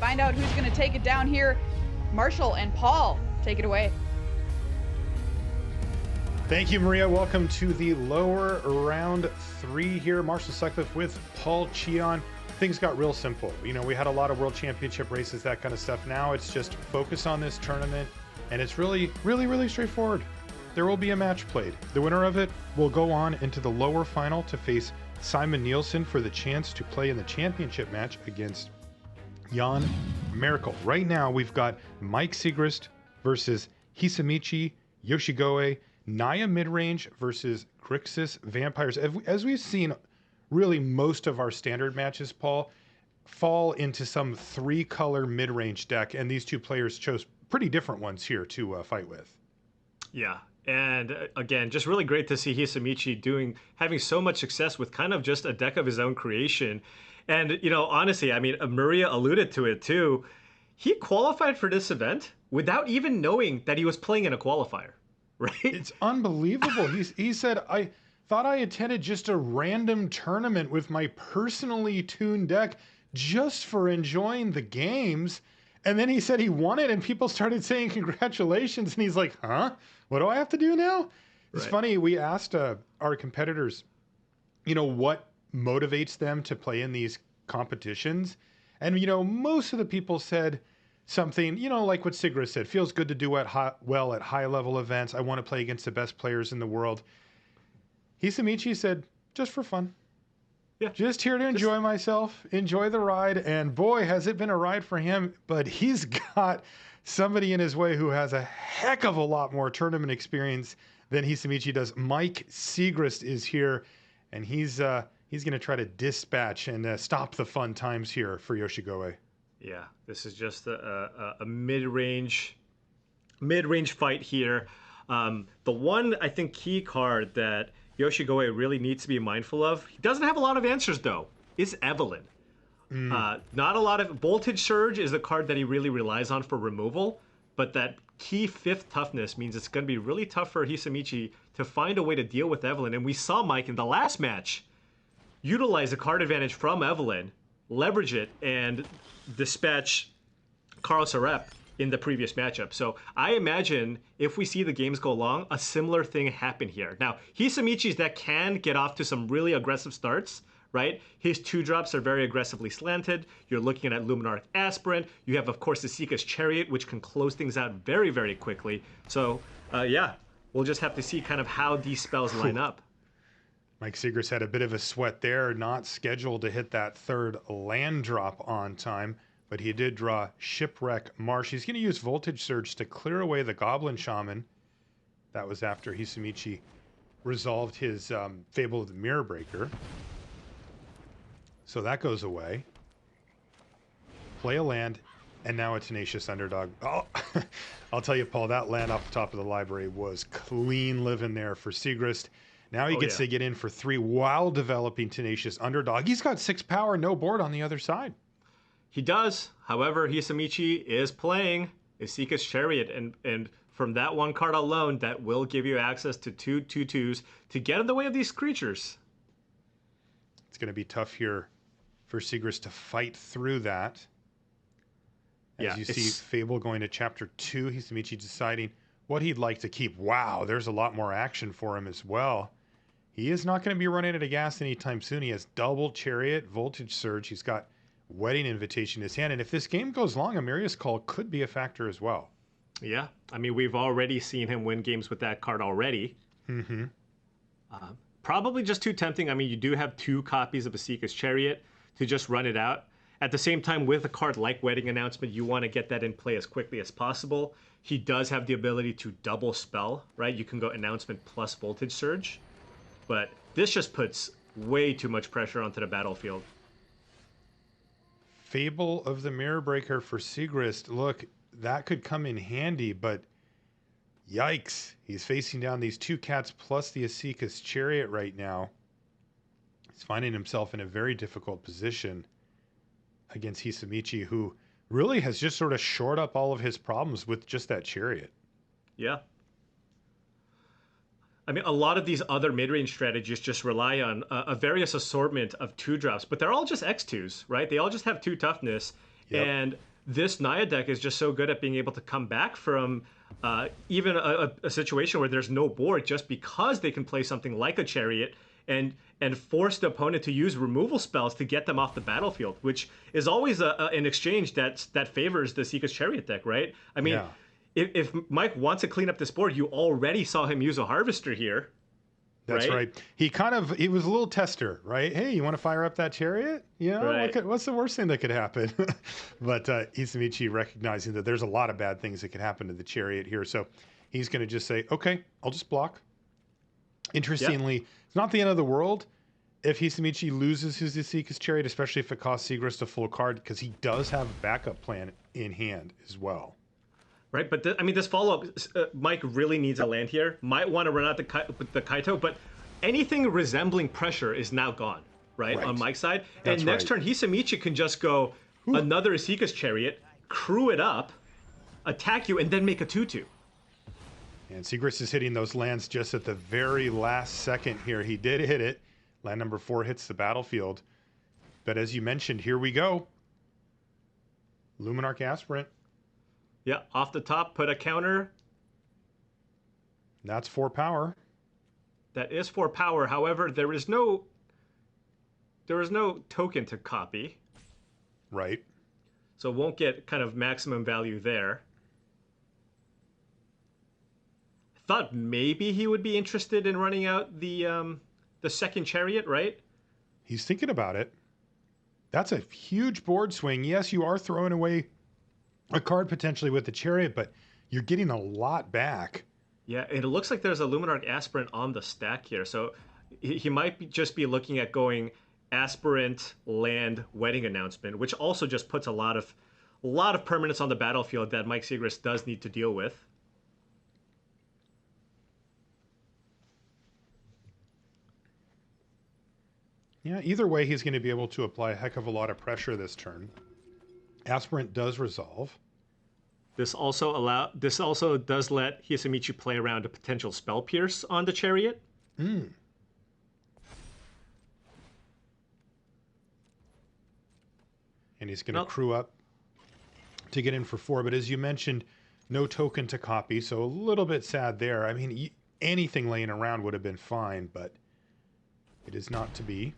find out who's going to take it down here. Marshall and Paul, take it away. Thank you, Maria. Welcome to the lower round 3 here. Marshall Sutcliffe with Paul Cheon. Things got real simple. You know, we had a lot of world championship races, that kind of stuff. Now it's just focus on this tournament, and it's really, really, really straightforward. There will be a match played. The winner of it will go on into the lower final to face Simon Nielsen for the chance to play in the championship match against Jan Miracle. Right now, we've got Mike Sigrist versus Hisamichi Yoshigoe, Naya Midrange versus Grixis Vampires. As we've seen, really most of our standard matches, Paul, fall into some 3-color mid-range deck, and these two players chose pretty different ones here to fight with. Yeah, and again, just really great to see Hisamichi having so much success with kind of just a deck of his own creation. And, you know, honestly, I mean, Maria alluded to it too. He qualified for this event without even knowing that he was playing in a qualifier, right? It's unbelievable. He said, I thought I attended just a random tournament with my personally tuned deck just for enjoying the games. And then he said he won it, and people started saying congratulations. And he's like, huh? What do I have to do now? It's funny. We asked our competitors, you know, what motivates them to play in these competitions. And, you know, most of the people said something, you know, like what Sigrist said, feels good to do well at high level events. I want to play against the best players in the world. Hisamichi said, just for fun. Yeah. Just here to enjoy myself, enjoy the ride. And boy, has it been a ride for him. But he's got somebody in his way who has a heck of a lot more tournament experience than Hisamichi does. Mike Sigrist is here, and he's going to try to dispatch and stop the fun times here for Yoshigoe. Yeah, this is just a mid-range fight here. The one, I think, key card that Yoshigoe really needs to be mindful of, he doesn't have a lot of answers though, is Evelyn. Not a lot of Voltage Surge is the card that he really relies on for removal, but that key 5th toughness means it's going to be really tough for Hisamichi to find a way to deal with Evelyn. And we saw Mike in the last match utilize the card advantage from Evelyn, leverage it, and dispatch Carl Sarep in the previous matchup. So I imagine if we see the games go along, a similar thing happen here. Now, Hisamichi's deck can get off to some really aggressive starts, right? His 2-drops are very aggressively slanted. You're looking at Luminarch Aspirant. You have, of course, the Seeker's Chariot, which can close things out very, very quickly. So, yeah, we'll just have to see kind of how these spells line up. Mike Sigrist had a bit of a sweat there, not scheduled to hit that 3rd land drop on time, but he did draw Shipwreck Marsh. He's going to use Voltage Surge to clear away the Goblin Shaman. That was after Hisamichi resolved his Fable of the Mirror Breaker. So that goes away. Play a land, and now a Tenacious Underdog. Oh, I'll tell you, Paul, that land off the top of the library was clean living there for Sigrist. Now he gets to get in for 3 while developing Tenacious Underdog. He's got 6 power, no board on the other side. He does. However, Hisamichi is playing a Seeker's Chariot, and from that one card alone, that will give you access to 2 2/2s to get in the way of these creatures. It's going to be tough here for Sigrist to fight through that. As you see Fable going to Chapter 2, Hisamichi deciding what he'd like to keep. Wow, there's a lot more action for him as well. He is not going to be running out of gas anytime soon. He has double Chariot, Voltage Surge. He's got Wedding Invitation in his hand. And if this game goes long, Amirius Call could be a factor as well. Yeah, I mean, we've already seen him win games with that card already. Mm-hmm. Probably just too tempting. I mean, you do have 2 copies of a Seeker's Chariot to just run it out. At the same time, with a card like Wedding Announcement, you want to get that in play as quickly as possible. He does have the ability to double spell, right? You can go Announcement plus Voltage Surge. But this just puts way too much pressure onto the battlefield. Fable of the Mirror Breaker for Sigrist. Look, that could come in handy, but yikes. He's facing down these 2 cats plus the Asika's Chariot right now. He's finding himself in a very difficult position against Hisamichi, who really has just sort of shored up all of his problems with just that Chariot. Yeah. I mean, a lot of these other mid-range strategies just rely on a various assortment of 2-drops, but they're all just X2s, right? They all just have 2 toughness. Yep. And this Naya deck is just so good at being able to come back from even a situation where there's no board, just because they can play something like a Chariot and force the opponent to use removal spells to get them off the battlefield, which is always an exchange that favors the Sigrist Chariot deck, right? I mean, if Mike wants to clean up this board, you already saw him use a Harvester here. That's right. He was a little tester, right? Hey, you want to fire up that Chariot? You know, what's the worst thing that could happen? But Hisamichi recognizing that there's a lot of bad things that could happen to the Chariot here. So he's going to just say, okay, I'll just block. Interestingly, it's not the end of the world if Hisamichi loses his Sigrist Chariot, especially if it costs Sigrist a full card, because he does have a backup plan in hand as well. Right, but I mean, this follow-up, Mike really needs a land here. Might want to run out the Kaito, but anything resembling pressure is now gone, right. On Mike's side. And next turn, Hisamichi can just go another Sigrist Chariot, crew it up, attack you, and then make a 2/2. And Sigrist is hitting those lands just at the very last second here. He did hit it. Land number 4 hits the battlefield. But as you mentioned, here we go. Luminarch Aspirant. Yeah, off the top, put a counter. That's 4 power. That is 4 power. However, there is no token to copy. Right. So won't get kind of maximum value there. I thought maybe he would be interested in running out the second Chariot, right? He's thinking about it. That's a huge board swing. Yes, you are throwing away a card potentially with the Chariot, but you're getting a lot back. Yeah, and it looks like there's a Luminarch Aspirant on the stack here. So he might just be looking at going Aspirant, Land, Wedding Announcement, which also just puts a lot of permanents on the battlefield that Mike Sigrist does need to deal with. Yeah, either way, he's going to be able to apply a heck of a lot of pressure this turn. Aspirant does resolve. This also does let Hisamichi play around a potential Spell Pierce on the Chariot. And he's going to crew up to get in for 4. But as you mentioned, no token to copy, so a little bit sad there. I mean, anything laying around would have been fine, but it is not to be.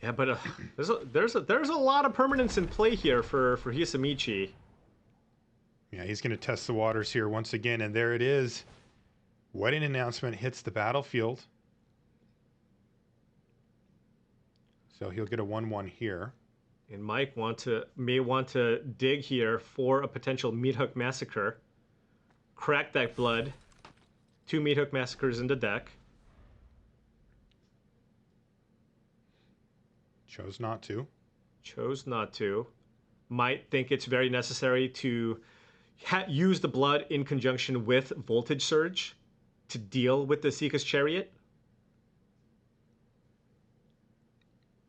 Yeah, but there's a lot of permanence in play here for Hisamichi. Yeah, he's going to test the waters here once again, and there it is. Wedding Announcement hits the battlefield. So he'll get a 1/1 here. And Mike may want to dig here for a potential Meathook Massacre. Crack that blood. 2 Meathook Massacres in the deck. Chose not to. Chose not to. Might think it's very necessary to use the blood in conjunction with Voltage Surge to deal with the Sigrist Chariot.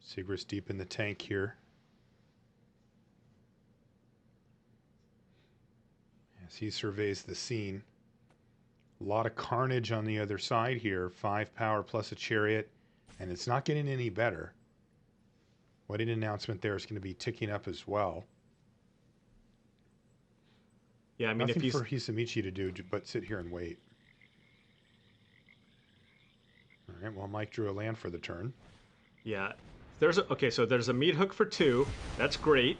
Sigrist deep in the tank here. As he surveys the scene. A lot of carnage on the other side here. 5 power plus a Chariot. And it's not getting any better. Wedding Announcement there is going to be ticking up as well. Yeah, I mean, nothing for Hisamichi to do but sit here and wait. All right, well, Mike drew a land for the turn. Yeah, there's a Meathook for 2. That's great.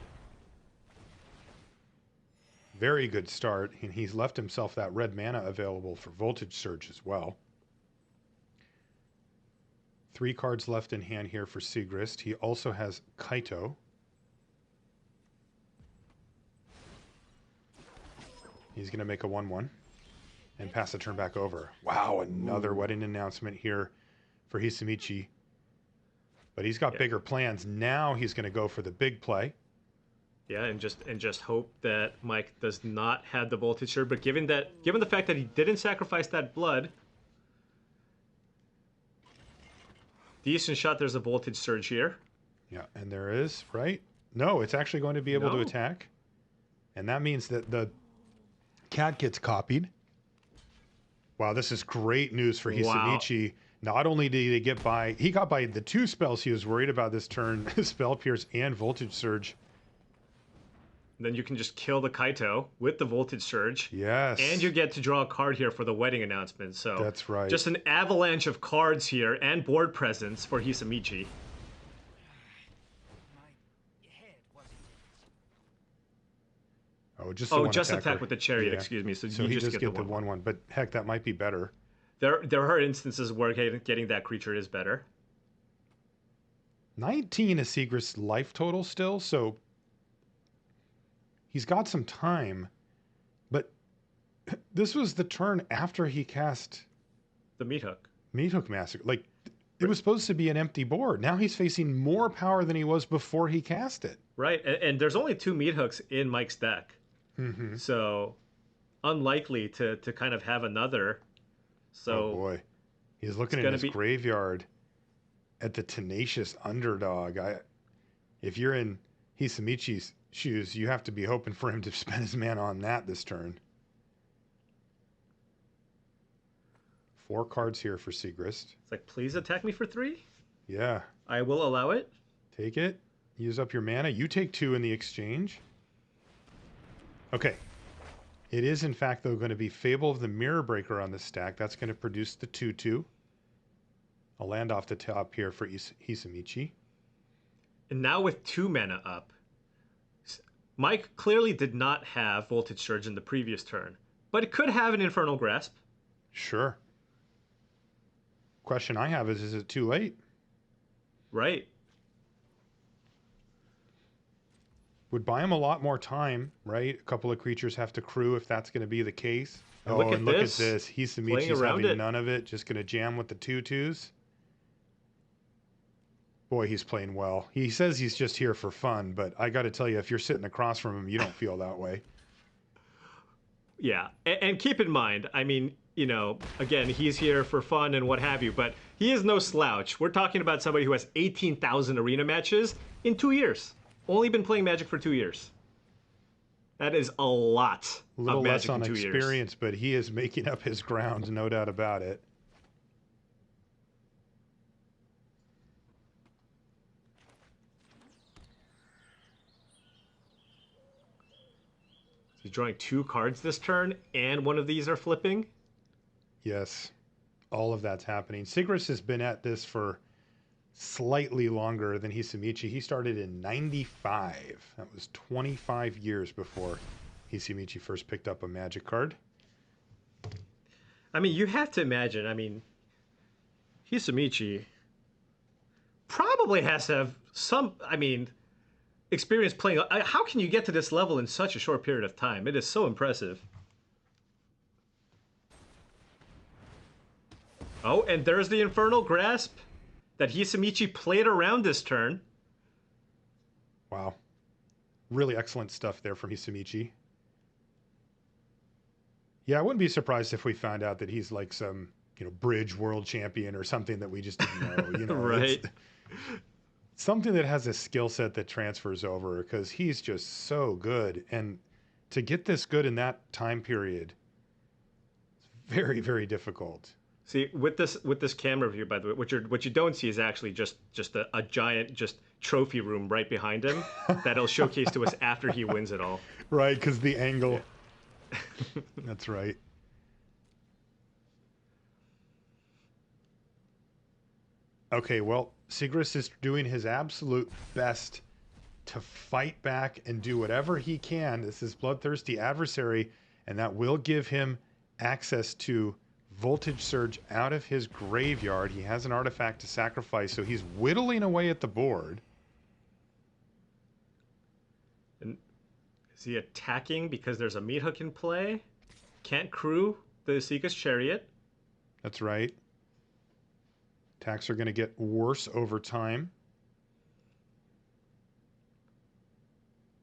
Very good start, and he's left himself that red mana available for Voltage Surge as well. 3 cards left in hand here for Sigrist. He also has Kaito. He's going to make a 1/1 and pass the turn back over. Wow, another Wedding Announcement here for Hisamichi. But he's got bigger plans. Now he's going to go for the big play. Yeah, and just hope that Mike does not have the Voltage Surge. But given the fact that he didn't sacrifice that blood, decent shot. There's a Voltage Surge here. Yeah, and there is, right? No, it's actually going to be able to attack. And that means that the cat gets copied. Wow, this is great news for Hisamichi. Wow. Not only did he get by, he got by the 2 spells he was worried about this turn, Spell Pierce and Voltage Surge. Then you can just kill the Kaito with the Voltage Surge. Yes. And you get to draw a card here for the wedding announcement. So that's right. Just an avalanche of cards here and board presence for Hisamichi. Oh, just just attack with the Chariot, excuse me. So you he just get the 1/1. But heck, that might be better. There are instances where getting that creature is better. 19 is Sigrist's life total still, so he's got some time. But this was the turn after he cast the Meat Hook. Meat Hook Massacre. Like, it was supposed to be an empty board. Now he's facing more power than he was before he cast it. Right, and there's only 2 Meat Hooks in Mike's deck. Mm-hmm. So unlikely to kind of have another. So oh boy, he's looking in his graveyard at the tenacious underdog. If you're in Hisamichi's shoes, you have to be hoping for him to spend his mana on that this turn. 4 cards here for Sigrist. It's like, please attack me for 3. Yeah, I will allow it. Take it. Use up your mana. You take 2 in the exchange. Okay. It is, in fact, though, going to be Fable of the Mirror Breaker on the stack. That's going to produce the 2/2. I'll land off the top here for Hisamichi. And now with 2 mana up, Mike clearly did not have Voltage Surge in the previous turn, but it could have an Infernal Grasp. Sure. Question I have is it too late? Right. Would buy him a lot more time, right? A couple of creatures have to crew if that's going to be the case. And look at this. Hisamichi's having none of it. Just going to jam with the 2/2s. Boy, he's playing well. He says he's just here for fun, but I got to tell you, if you're sitting across from him, you don't feel that way. Yeah, and keep in mind, I mean, again, he's here for fun and what have you, but he is no slouch. We're talking about somebody who has 18,000 arena matches in 2 years. Only been playing Magic for 2 years. That is a lot A little of less Magic on in 2 experience, years. but he is making up his ground, no doubt about it. He's drawing 2 cards this turn, and one of these are flipping. Yes, all of that's happening. Sigrist has been at this for slightly longer than Hisamichi. He started in 95. That was 25 years before Hisamichi first picked up a Magic card. I mean, you have to imagine, Hisamichi probably has to have some, experience playing. How can you get to this level in such a short period of time? It is so impressive. Oh, and there's the Infernal Grasp that Hisamichi played around this turn. Wow. Really excellent stuff there from Hisamichi. Yeah, I wouldn't be surprised if we found out that he's like some, bridge world champion or something that we just didn't know. Right. Something that has a skill set that transfers over, because he's just so good. And to get this good in that time period, it's very, very difficult. See, with this camera view, by the way, what you don't see is actually just a giant trophy room right behind him that he'll showcase to us after he wins it all. Right, because the angle. Yeah. That's right. Okay, well, Sigrist is doing his absolute best to fight back and do whatever he can. This is bloodthirsty adversary, and that will give him access to Voltage Surge out of his graveyard. He has an artifact to sacrifice, so he's whittling away at the board. And is he attacking because there's a Meat Hook in play? Can't crew the Sigrist Chariot. That's right. Attacks are going to get worse over time.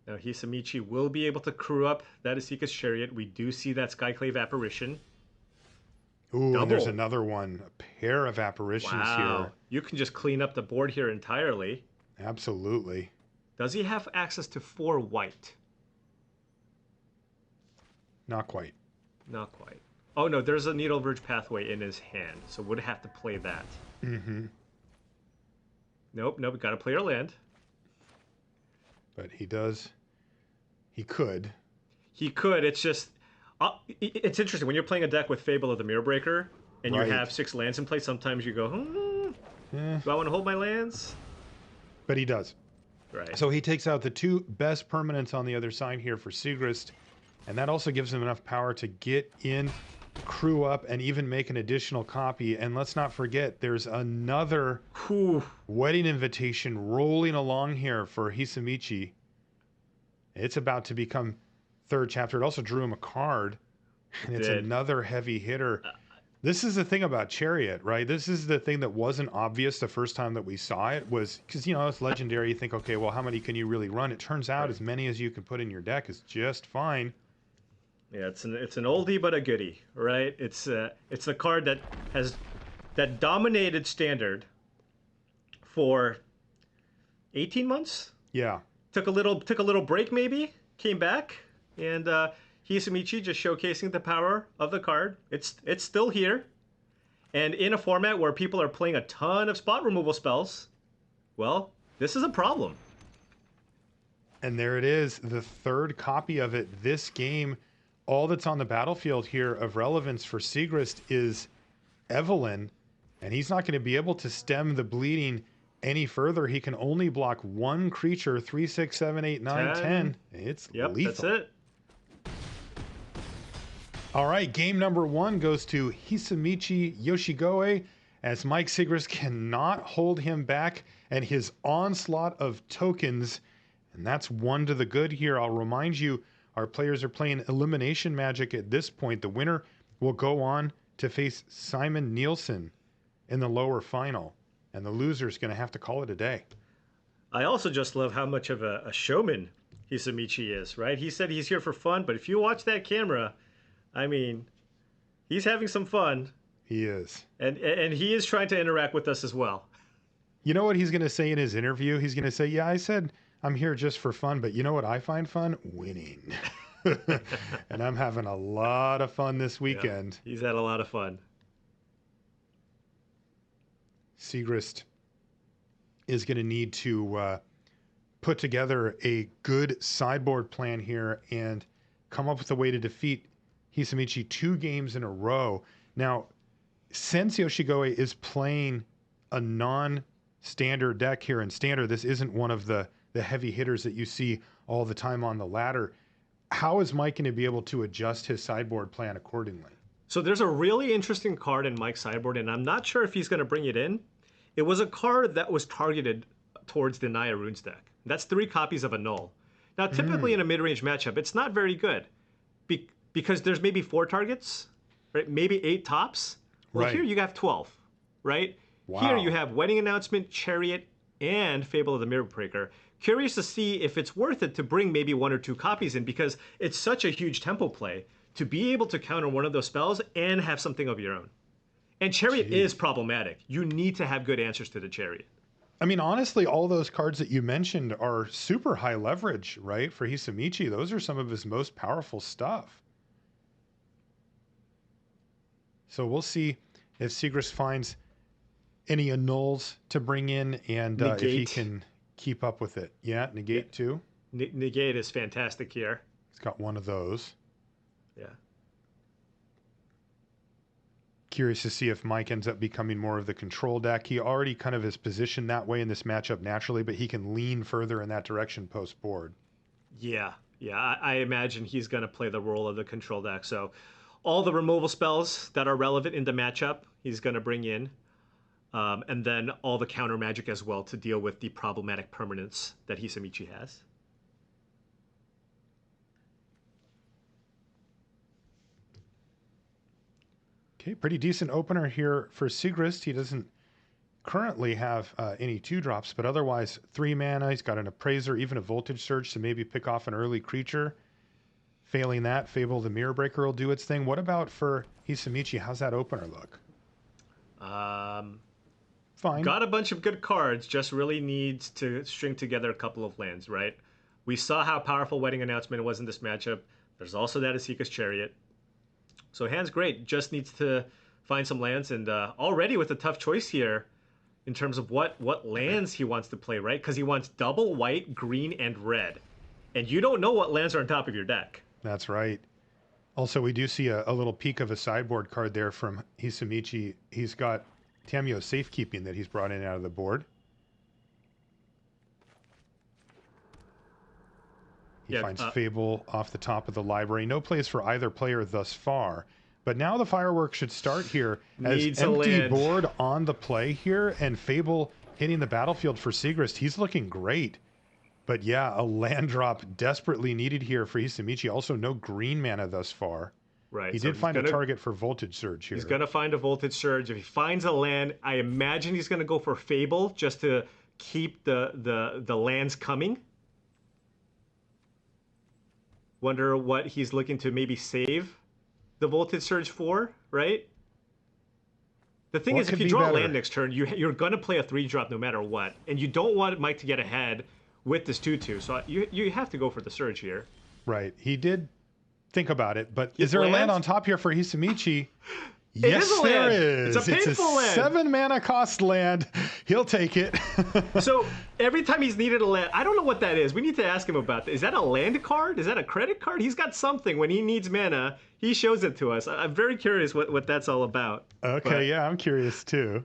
Now Hisamichi will be able to crew up that Sigrist Chariot. We do see that Skyclave Apparition. Ooh, and there's another one. A pair of apparitions here. You can just clean up the board here entirely. Absolutely. Does he have access to 4 white? Not quite. Not quite. Oh no, there's a Needle Verge Pathway in his hand, so would have to play that. Mm-hmm. Nope, gotta play our land. But he does He could. He could. It's just, it's interesting when you're playing a deck with Fable of the Mirror Breaker and you Right. have 6 lands in play. Sometimes you go, Eh, do I want to hold my lands? but he does. Right. So he takes out the 2 best permanents on the other side here for Sigrist, and that also gives him enough power to get in, crew up, and even make an additional copy. And let's not forget, there's another Whew. wedding invitation rolling along here for Hisamichi. It's about to become 3rd chapter. It also drew him a card, and it's Did. another heavy hitter. This is the thing about Chariot, right? This is the thing that wasn't obvious the first time that we saw it, was because, it's legendary. You think, okay, well, how many can you really run? It turns out as many as you can put in your deck is just fine. Yeah, it's an oldie but a goodie, right? It's a card that dominated Standard for 18 months. Yeah. Took a little break, maybe came back, and Hisamichi just showcasing the power of the card. It's still here, and in a format where people are playing a ton of spot removal spells, well, this is a problem. And there it is, the 3rd copy of it this game. All that's on the battlefield here of relevance for Sigrist is Evelyn, and he's not going to be able to stem the bleeding any further. He can only block 1 creature, 3, 6, 7, 8, 9, 10. It's lethal. That's it. All right, game number 1 goes to Hisamichi Yoshigoe, as Mike Sigrist cannot hold him back and his onslaught of tokens. And that's 1 to the good here. I'll remind you, our players are playing elimination magic at this point. The winner will go on to face Simon Nielsen in the lower final, and the loser's going to have to call it a day. I also just love how much of a showman Hisamichi is, right? He said he's here for fun, but if you watch that camera, I mean, he's having some fun. He is. And he is trying to interact with us as well. You know what he's going to say in his interview? He's going to say, yeah, I said I'm here just for fun, but you know what I find fun? Winning. And I'm having a lot of fun this weekend. Yeah, he's had a lot of fun. Sigrist is going to need to put together a good sideboard plan here and come up with a way to defeat Hisamichi 2 games in a row. Now, since Yoshigoe is playing a non-standard deck here in Standard, this isn't one of the heavy hitters that you see all the time on the ladder. How is Mike going to be able to adjust his sideboard plan accordingly? So there's a really interesting card in Mike's sideboard, and I'm not sure if he's going to bring it in. It was a card that was targeted towards the Naya Runes deck. That's 3 copies of a Null. Now, typically in a mid-range matchup, it's not very good because there's maybe 4 targets, right? Maybe 8 tops. Well, Right. here you have 12, right? Wow. Here you have Wedding Announcement, Chariot, and Fable of the Mirror Breaker. Curious to see if it's worth it to bring maybe 1 or 2 copies in, because it's such a huge tempo play to be able to counter one of those spells and have something of your own. And Chariot is problematic. You need to have good answers to the Chariot. I mean, honestly, all those cards that you mentioned are super high leverage, right? For Hisamichi, those are some of his most powerful stuff. So we'll see if Sigrist finds any annuls to bring in, and if he can keep up with it. Yeah, negate too. Negate is fantastic here. He's got 1 of those. Yeah. Curious to see if Mike ends up becoming more of the control deck. He already kind of is positioned that way in this matchup naturally, but he can lean further in that direction post board. Yeah. I imagine he's going to play the role of the control deck. So all the removal spells that are relevant in the matchup, he's going to bring in. And then all the counter magic as well to deal with the problematic permanents that Hisamichi has. Okay, pretty decent opener here for Sigrist. He doesn't currently have any 2-drops, but otherwise 3 mana. He's got an Appraiser, even a Voltage Surge to maybe pick off an early creature. Failing that, Fable the Mirror Breaker will do its thing. What about for Hisamichi? How's that opener look? Fine. Got a bunch of good cards, just really needs to string together a couple of lands, right? We saw how powerful Wedding Announcement was in this matchup. There's also that Asika's Chariot. So hand's great, just needs to find some lands, and already with a tough choice here in terms of what lands he wants to play, right? Because he wants double white, green, and red. and you don't know what lands are on top of your deck. That's right. Also, we do see a little peek of a sideboard card there from Hisamichi. He's got Tamiyo Safekeeping that he's brought in out of the board. He finds Fable off the top of the library. No plays for either player thus far. But now the fireworks should start here as empty board on the play here, and Fable hitting the battlefield for Sigrist. He's looking great. But yeah, a land drop desperately needed here for Hisamichi. Also, no green mana thus far. Right. He did find a target for Voltage Surge here. He's going to find a Voltage Surge. If he finds a land, I imagine he's going to go for Fable just to keep the lands coming. Wonder what he's looking to maybe save the Voltage Surge for, right? The thing is, if you draw a land next turn, you're going to play a 3-drop no matter what. And you don't want Mike to get ahead with this 2/2. So you have to go for the Surge here. Right. He did think about it, but is there a land on top here for Hisamichi? Yes, there is. It's a painful land. 7 mana cost land. He'll take it. So every time he's needed a land, I don't know what that is. We need to ask him about that. Is that a land card? Is that a credit card? He's got something. When he needs mana, he shows it to us. I'm very curious what that's all about. Okay, yeah, I'm curious too.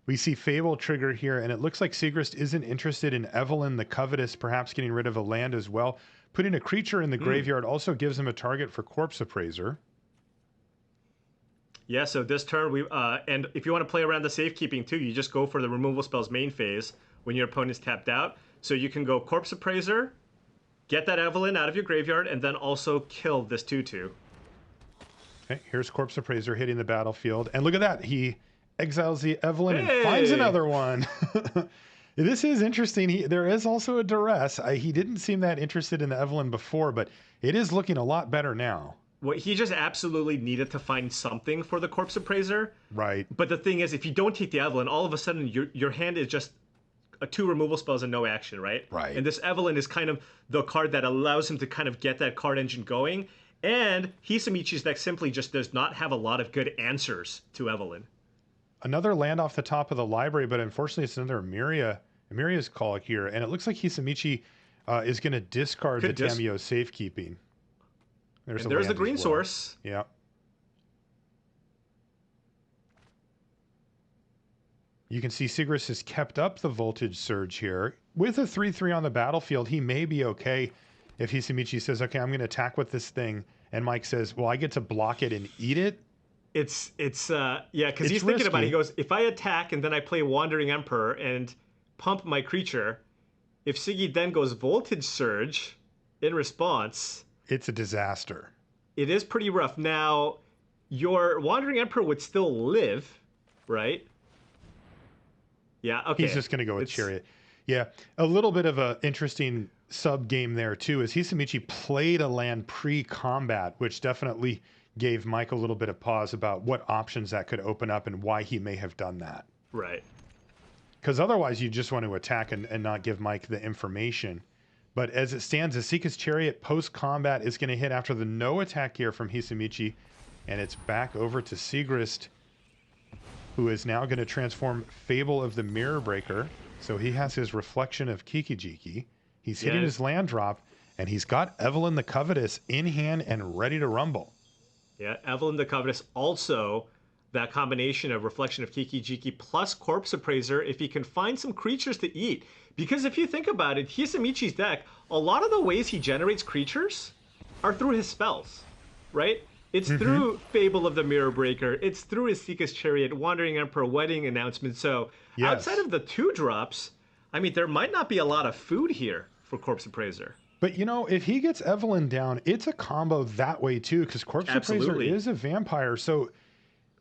We see Fable trigger here, and it looks like Sigrist isn't interested in Evelyn the Covetous, perhaps getting rid of a land as well. Putting a creature in the graveyard also gives him a target for Corpse Appraiser. Yeah, so this turn, and if you want to play around the safekeeping too, you just go for the removal spell's main phase when your opponent's tapped out. So you can go Corpse Appraiser, get that Evelyn out of your graveyard, and then also kill this 2/2. Okay, here's Corpse Appraiser hitting the battlefield. And look at that. He exiles the Evelyn and finds another one. This is interesting. There is also a duress. He didn't seem that interested in the Evelyn before, but it is looking a lot better now. Well, he just absolutely needed to find something for the Corpse Appraiser. Right. But the thing is, if you don't take the Evelyn, all of a sudden your hand is just 2 removal spells and no action, right? Right. And this Evelyn is kind of the card that allows him to kind of get that card engine going. And Hisamichi's deck simply just does not have a lot of good answers to Evelyn. Another land off the top of the library, but unfortunately it's another Amiria's call here. And it looks like Hisamichi is going to discard the Tamiyo Safekeeping. There's the green source. Yeah. You can see Sigrist has kept up the Voltage Surge here. With a 3/3 on the battlefield, he may be okay if Hisamichi says, okay, I'm going to attack with this thing. And Mike says, well, I get to block it and eat it. Yeah, because he's thinking about it. He goes, if I attack and then I play Wandering Emperor and pump my creature, if Siggy then goes Voltage Surge in response... It's a disaster. It is pretty rough. Now, your Wandering Emperor would still live, right? Yeah, okay. He's just going to go with Chariot. Yeah, a little bit of an interesting sub-game there, too, is Hisamichi played a land pre-combat, which definitely gave Mike a little bit of pause about what options that could open up and why he may have done that. Right. Because otherwise, you just want to attack and not give Mike the information. But as it stands, Asika's Chariot post-combat is going to hit after the no attack here from Hisamichi. And it's back over to Sigrist, who is now going to transform Fable of the Mirror Breaker. So he has his Reflection of Kikijiki. He's hitting his land drop, and he's got Evelyn the Covetous in hand and ready to rumble. Yeah, Evelyn the Covetous also... that combination of Reflection of Kikijiki plus Corpse Appraiser, if he can find some creatures to eat. Because if you think about it, Hisamichi's deck, a lot of the ways he generates creatures are through his spells, right? It's through Fable of the Mirror Breaker. It's through Asika's Chariot, Wandering Emperor, Wedding Announcement. So outside of the 2-drops, I mean, there might not be a lot of food here for Corpse Appraiser. But, you know, if he gets Evelyn down, it's a combo that way, too, because Corpse Appraiser is a vampire. So...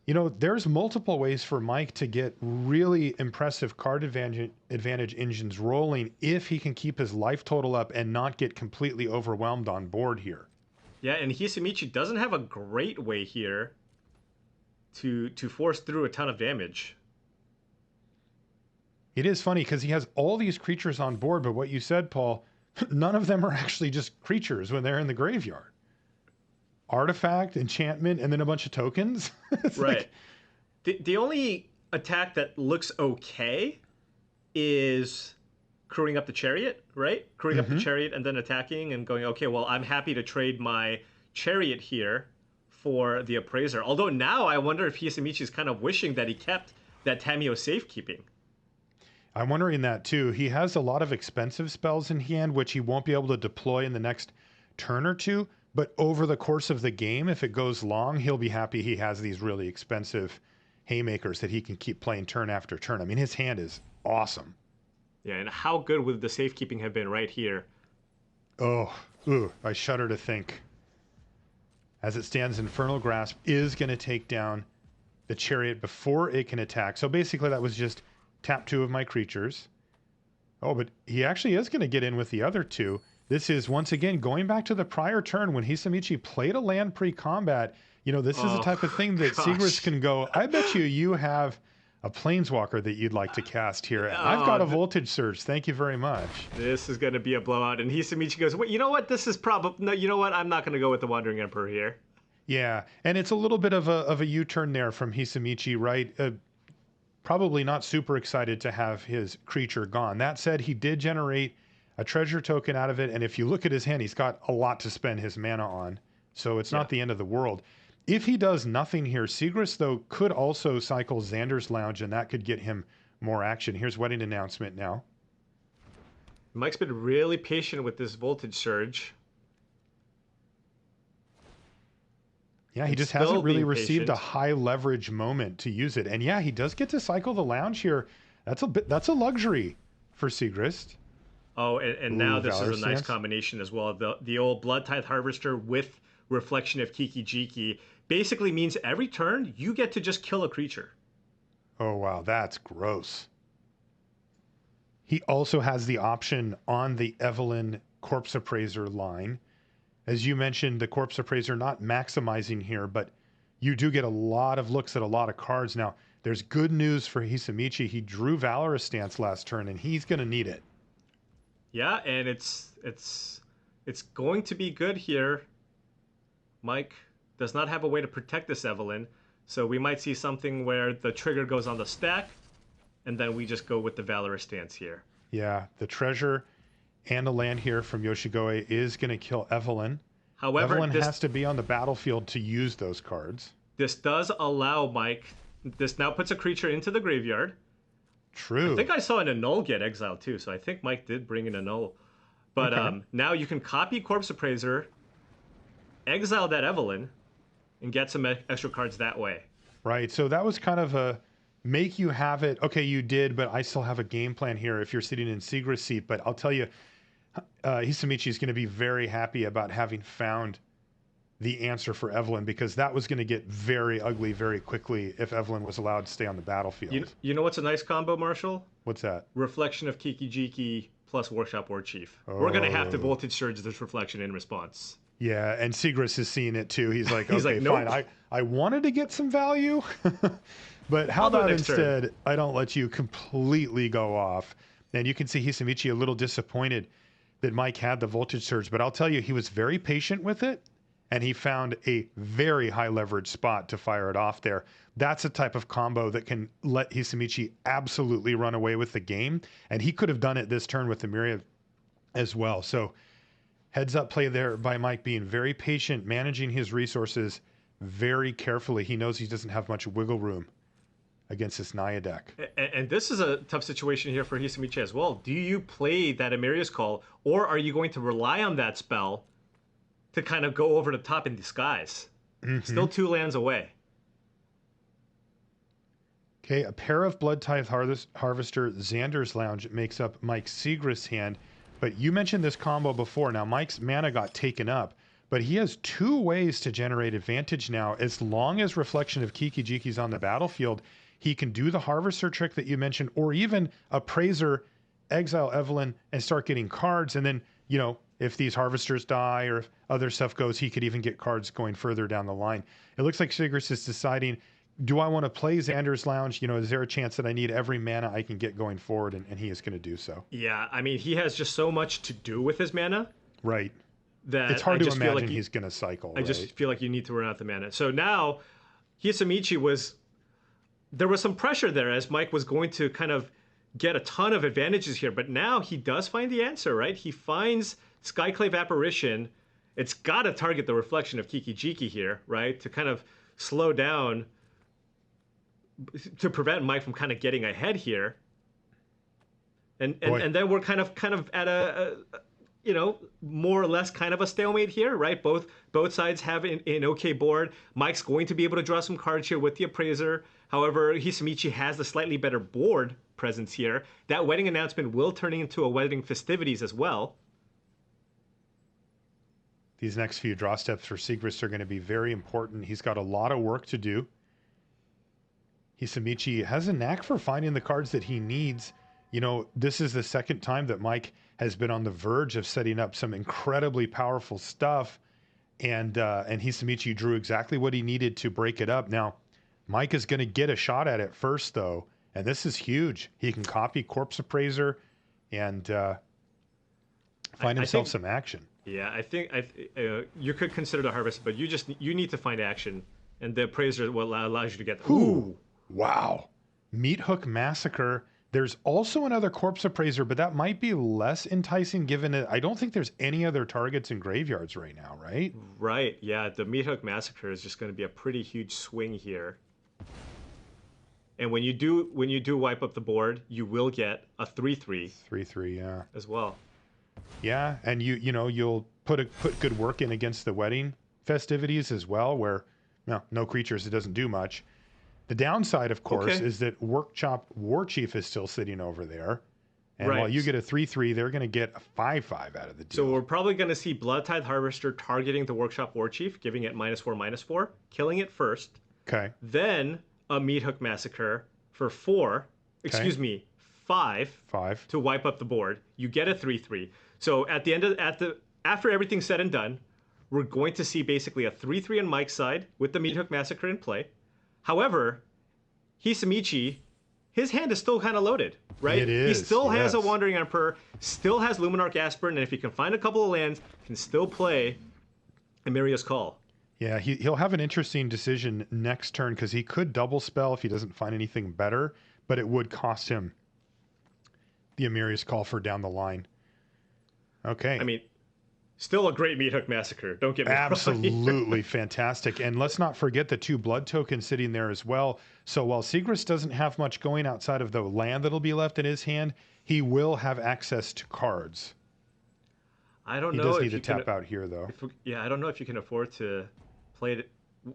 you know, there's multiple ways for Mike to get really impressive card advantage engines rolling if he can keep his life total up and not get completely overwhelmed on board here. Yeah, and Hisamichi doesn't have a great way here to force through a ton of damage. It is funny because he has all these creatures on board, but what you said, Paul, none of them are actually just creatures when they're in the graveyard. Artifact, enchantment, and then a bunch of tokens. Right. The only attack that looks okay is crewing up the chariot, right? Crewing up the Mm-hmm. chariot and then attacking and going, okay, well, I'm happy to trade my chariot here for the appraiser. Although now I wonder if Hisamichi is kind of wishing that he kept that Tamio safekeeping. I'm wondering that too. He has a lot of expensive spells in hand, which he won't be able to deploy in the next turn or two. But over the course of the game, if it goes long, he'll be happy he has these really expensive haymakers that he can keep playing turn after turn. I mean, his hand is awesome. Yeah, and how good would the safekeeping have been right here? Oh, ooh, I shudder to think. As it stands, Infernal Grasp is going to take down the chariot before it can attack. So basically that was just tap 2 of my creatures. Oh, but he actually is going to get in with the other 2. This is, once again, going back to the prior turn when Hisamichi played a land pre-combat. You know, this is the type of thing that gosh. Sigrist can go, I bet you have a Planeswalker that you'd like to cast here. And I've got a Voltage Surge. Thank you very much. This is going to be a blowout. And Hisamichi goes, wait, you know what? This is probably... No, you know what? I'm not going to go with the Wandering Emperor here. Yeah, and it's a little bit of a U-turn there from Hisamichi, right? Probably not super excited to have his creature gone. That said, he did generate a treasure token out of it, and if you look at his hand, he's got a lot to spend his mana on, so it's not the end of the world. If he does nothing here, Sigrist, though, could also cycle Xander's Lounge, and that could get him more action. Here's Wedding Announcement now. Mike's been really patient with this Voltage Surge. Yeah, he just hasn't really received a high leverage moment to use it. And yeah, he does get to cycle the Lounge here. That's a luxury for Sigrist. Oh, and now this Valor is a nice Stance. combination as well. The old Blood Tithe Harvester with Reflection of Kiki-Jiki basically means every turn you get to just kill a creature. Oh, wow, that's gross. He also has the option on the Evelyn Corpse Appraiser line. As you mentioned, the Corpse Appraiser not maximizing here, but you do get a lot of looks at a lot of cards. Now, there's good news for Hisamichi. He drew Valorous Stance last turn, and he's going to need it. Yeah, and it's going to be good here. Mike does not have a way to protect this Evelyn, so we might see something where the trigger goes on the stack, and then we just go with the Valorous Stance here. Yeah, the treasure and a land here from Yoshigoe is going to kill Evelyn. However, Evelyn has to be on the battlefield to use those cards. This does allow Mike. This now puts a creature into the graveyard. True. I think I saw an Annul get exiled too, so I think Mike did bring an Annul. But Okay. Now you can copy Corpse Appraiser, exile that Evelyn, and get some extra cards that way. Right. So that was kind of a make you have it. Okay, you did, but I still have a game plan here if you're sitting in Sigrist's seat. But I'll tell you, Hisamichi is going to be very happy about having found the answer for Evelyn, because that was going to get very ugly very quickly if Evelyn was allowed to stay on the battlefield. You know what's a nice combo, Marshall? What's that? Reflection of Kiki-Jiki plus Workshop War Chief. We're going to have to Voltage Surge this Reflection in response. Yeah, and Sigrist is seeing it too. He's like, He's okay, like, nope. fine. I wanted to get some value, but how I'll do it about next turn. instead I don't let you completely go off? And you can see Hisamichi a little disappointed that Mike had the Voltage Surge, but I'll tell you, he was very patient with it, and he found a very high leverage spot to fire it off there. That's a type of combo that can let Hisamichi absolutely run away with the game, and he could have done it this turn with the Myriad as well. So heads up play there by Mike, being very patient, managing his resources very carefully. He knows he doesn't have much wiggle room against this Naya deck. And this is a tough situation here for Hisamichi as well. Do you play that Emeria's Call, or are you going to rely on that spell to kind of go over the top in disguise? Still 2 lands away. Okay, a pair of Blood Tithe Harvester Xander's Lounge makes up Mike's Sigrist's hand. But you mentioned this combo before. Now, Mike's mana got taken up, but he has 2 ways to generate advantage now. As long as Reflection of Kiki-Jiki's on the battlefield, he can do the Harvester trick that you mentioned, or even Appraiser, exile Evelyn, and start getting cards. And then, you know, if these Harvesters die or if other stuff goes, he could even get cards going further down the line. It looks like Sigrist is deciding, do I want to play Xander's Lounge? You know, is there a chance that I need every mana I can get going forward? And he is going to do so. Yeah, I mean, he has just so much to do with his mana. Right. That It's hard I to just feel imagine like he's going to cycle. I just feel like you need to run out the mana. So now, Hisamichi there was some pressure there as Mike was going to kind of get a ton of advantages here, but now he does find the answer, right? He finds Skyclave Apparition. It's got to target the reflection of Kiki-Jiki here, right? To kind of slow down, to prevent Mike from kind of getting ahead here. And then we're kind of at a you know, more or less kind of a stalemate here, right? Both sides have an okay board. Mike's going to be able to draw some cards here with the Appraiser. However, Hisamichi has the slightly better board presence here. That wedding announcement will turn into a wedding festivities as well. These next few draw steps for Sigrist are going to be very important. He's got a lot of work to do. Hisamichi has a knack for finding the cards that he needs. You know, this is the second time that Mike has been on the verge of setting up some incredibly powerful stuff, and Hisamichi drew exactly what he needed to break it up. Now, Mike is going to get a shot at it first, though, and this is huge. He can copy Corpse Appraiser and find himself some action. Yeah, I think you could consider the Harvest, but you need to find action, and the Appraiser will allows you to get. Ooh, wow! Meat Hook Massacre. There's also another Corpse Appraiser, but that might be less enticing given it. I don't think there's any other targets in graveyards right now, right? Right, yeah. The Meat Hook Massacre is just going to be a pretty huge swing here. And when you do wipe up the board, you will get a 3/3. 3/3, yeah. As well. Yeah, and you'll put good work in against the wedding festivities as well, where no creatures, it doesn't do much. The downside, of course, is that Workshop Warchief is still sitting over there. And while you get a 3/3, they're going to get a 5/5 out of the deal. So we're probably going to see Bloodtithe Harvester targeting the Workshop Warchief, giving it -4/-4, killing it first. Okay. Then a Meat Hook Massacre for 4, excuse me, 5 to wipe up the board. You get a 3/3. So at the end of after everything's said and done, we're going to see basically a 3/3 on Mike's side with the Meat Hook Massacre in play. However, Hisamichi, his hand is still kind of loaded, right? It is. He still has a Wandering Emperor, still has Luminarch Aspirant, and if he can find a couple of lands, can still play Emeria's Call. Yeah, he'll have an interesting decision next turn because he could double spell if he doesn't find anything better, but it would cost him the Emeria's Call for down the line. Okay. I mean, still a great Meat Hook Massacre. Don't get me wrong. Absolutely fantastic. And let's not forget the 2 blood tokens sitting there as well. So while Sigrist doesn't have much going outside of the land that'll be left in his hand, he will have access to cards. I don't know. He does need to tap out here, though. I don't know if you can afford to play it.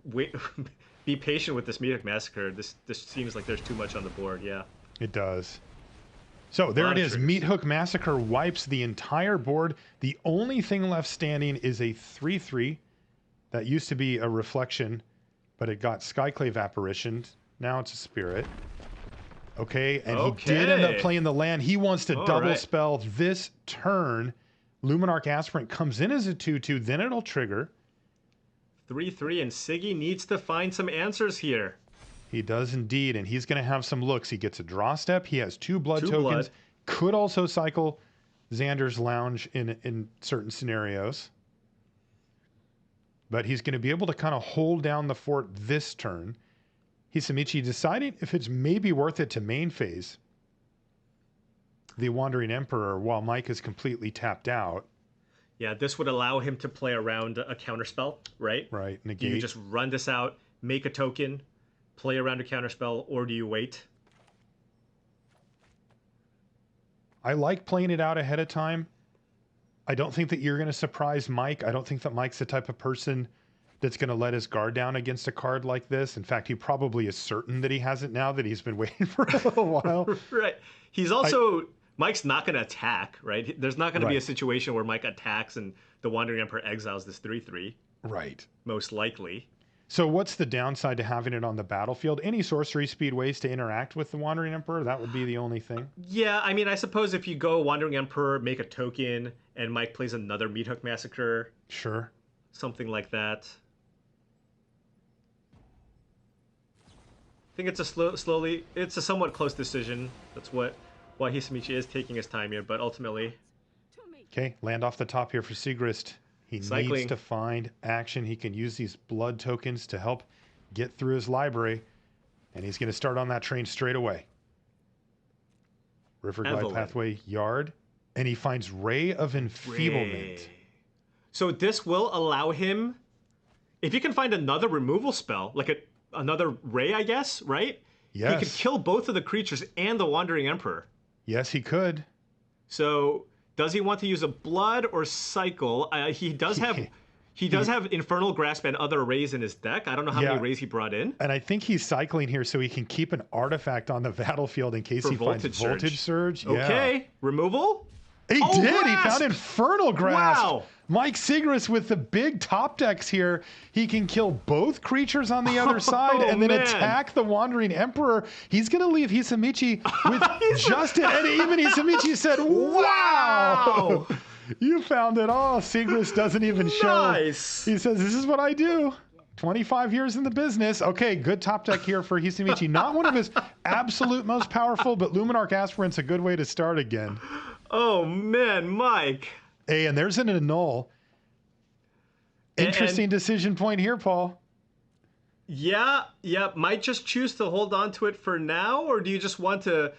Wait, be patient with this Meat Hook Massacre. This seems like there's too much on the board. Yeah. It does. So there it is. Meat Hook Massacre wipes the entire board. The only thing left standing is a 3/3 that used to be a reflection, but it got Skyclave Apparition. Now it's a spirit. Okay, and he did end up playing the land. He wants to double spell this turn. Luminarch Aspirant comes in as a 2/2, then it'll trigger. 3/3, and Siggy needs to find some answers here. He does indeed, and he's going to have some looks. He gets a draw step. He has 2 blood tokens. Could also cycle Xander's Lounge in certain scenarios. But he's going to be able to kind of hold down the fort this turn. Hisamichi deciding if it's maybe worth it to main phase the Wandering Emperor while Mike is completely tapped out. Yeah, this would allow him to play around a counterspell, right? Right, negate. Do you just run this out, make a token, play around a counterspell, or do you wait? I like playing it out ahead of time. I don't think that you're going to surprise Mike. I don't think that Mike's the type of person that's going to let his guard down against a card like this. In fact, he probably is certain that he has it now that he's been waiting for a little while. Right. He's also... Mike's not going to attack, right? There's not going to be a situation where Mike attacks and the Wandering Emperor exiles this 3/3. Right. Most likely. So what's the downside to having it on the battlefield? Any sorcery speed ways to interact with the Wandering Emperor? That would be the only thing. Yeah, I mean, I suppose if you go Wandering Emperor, make a token, and Mike plays another Meat Hook Massacre. Sure. Something like that. I think it's it's a somewhat close decision. That's why Hisamichi is taking his time here, but ultimately... Okay, land off the top here for Sigrist. He needs to find action. He can use these blood tokens to help get through his library, and he's going to start on that train straight away. Riverglide Evelyn. Pathway Yard, and he finds Ray of Enfeeblement. Ray. So this will allow him, if he can find another removal spell, like another Ray, I guess, right? Yes. He could kill both of the creatures and the Wandering Emperor. Yes, he could. So does he want to use a blood or cycle? He does have Infernal Grasp and other rays in his deck. I don't know how many rays he brought in. And I think he's cycling here so he can keep an artifact on the battlefield in case he finds Voltage Surge. Okay, removal? He did! He found Infernal Grasp! Wow! Mike Sigrist with the big top decks here. He can kill both creatures on the other side and then attack the Wandering Emperor. He's going to leave Hisamichi with just it. And even Hisamichi said, wow! You found it all. Sigrist doesn't even show. Nice. He says, this is what I do. 25 years in the business. Okay, good top deck here for Hisamichi. Not one of his absolute most powerful, but Luminarch Aspirant's a good way to start again. Oh, man, Mike. Hey, and there's an annul. Interesting decision point here, Paul. Yeah, might just choose to hold on to it for now, or do you just want to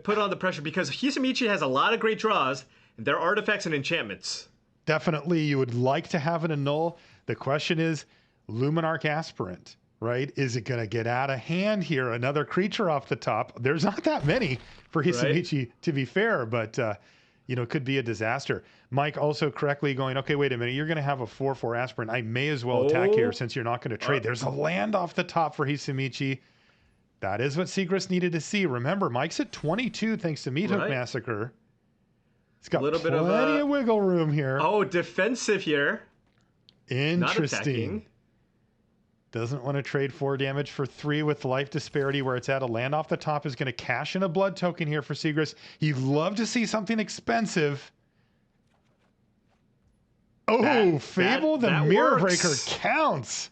put on the pressure? Because Hisamichi has a lot of great draws, and they're artifacts and enchantments. Definitely, you would like to have an annul. The question is, Luminarch Aspirant, right? Is it going to get out of hand here? Another creature off the top. There's not that many for Hisamichi, to be fair, but could be a disaster. Mike also correctly going, okay, wait a minute. You're going to have a 4/4 Aspirant. I may as well attack here since you're not going to trade. There's a land off the top for Hisamichi. That is what Sigrist needed to see. Remember, Mike's at 22 thanks to Meathook Massacre. He's got plenty of wiggle room here. Oh, defensive here. Interesting. Doesn't want to trade 4 damage for 3 with life disparity where it's at. A land off the top is going to cash in a blood token here for Sigrist. He'd love to see something expensive. Oh, Fable the Mirror Breaker counts.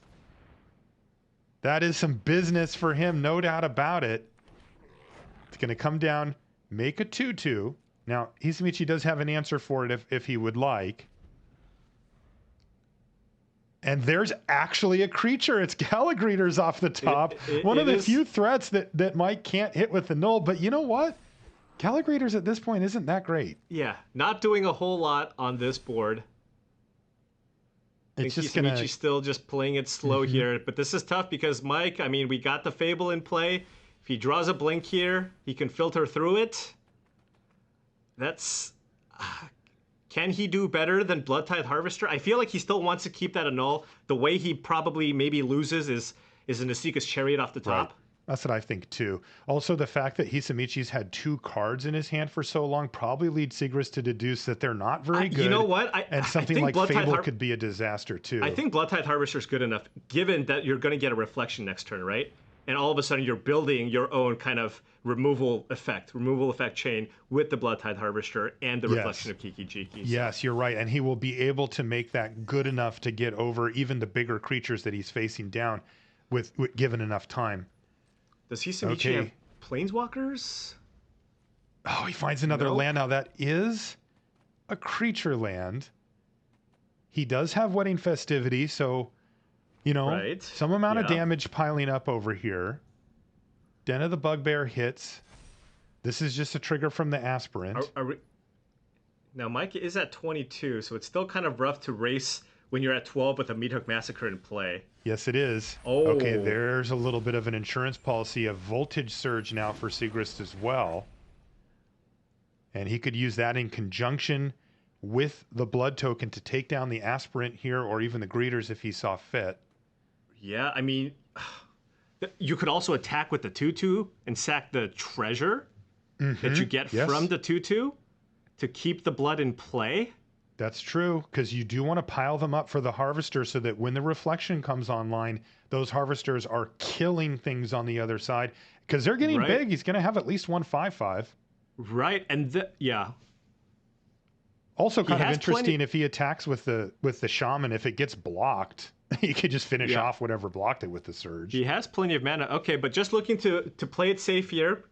That is some business for him, no doubt about it. It's going to come down, make a 2/2. Now, Hisamichi does have an answer for it if he would like. And there's actually a creature. It's Gallagreators off the top. One of the few threats that Mike can't hit with the null. But you know what? Gallagreators at this point isn't that great. Yeah, not doing a whole lot on this board. It's just Hisamichi's still just playing it slow here. But this is tough because Mike, I mean, we got the Fable in play. If he draws a blink here, he can filter through it. That's... Can he do better than Bloodtithe Harvester? I feel like he still wants to keep that annul. The way he probably maybe loses is an Asika's Chariot off the top. Right. That's what I think too. Also, the fact that Hisamichi's had 2 cards in his hand for so long probably leads Sigrist to deduce that they're not very good. You know what? And something like Fable could be a disaster too. I think Bloodtithe Harvester is good enough, given that you're going to get a reflection next turn, right? And all of a sudden you're building your own kind of removal effect chain with the Bloodtithe Harvester and the reflection of Kiki Jiki. So. Yes, you're right. And he will be able to make that good enough to get over even the bigger creatures that he's facing down with given enough time. Does Hisamichi have Planeswalkers? Oh, he finds another land. Now that is a creature land. He does have Wedding Festivity, so... some amount of damage piling up over here. Den of the Bugbear hits. This is just a trigger from the Aspirant. Now, Mike is at 22, so it's still kind of rough to race when you're at 12 with a Meathook Massacre in play. Yes, it is. Oh. Okay, there's a little bit of an insurance policy of Voltage Surge now for Sigrist as well. And he could use that in conjunction with the blood token to take down the Aspirant here or even the Greeters if he saw fit. Yeah, I mean, you could also attack with the 2/2 and sack the treasure that you get from the 2/2 to keep the blood in play. That's true, because you do want to pile them up for the Harvester so that when the Reflection comes online, those Harvesters are killing things on the other side. Because they're getting big. He's going to have at least one 5/5. Right, and Also kind of interesting if he attacks with the Shaman, if it gets blocked. He could just finish off whatever blocked it with the Surge. He has plenty of mana. Okay, but just looking to play it safe here.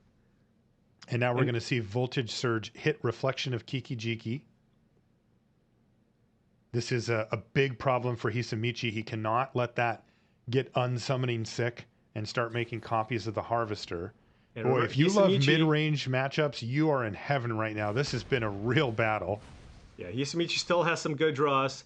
And now we're going to see Voltage Surge hit Reflection of Kiki Jiki. This is a big problem for Hisamichi. He cannot let that get unsummoning sick and start making copies of the Harvester. And Boy, remember, if you love Hisamichi- mid-range matchups, you are in heaven right now. This has been a real battle. Yeah, Hisamichi still has some good draws.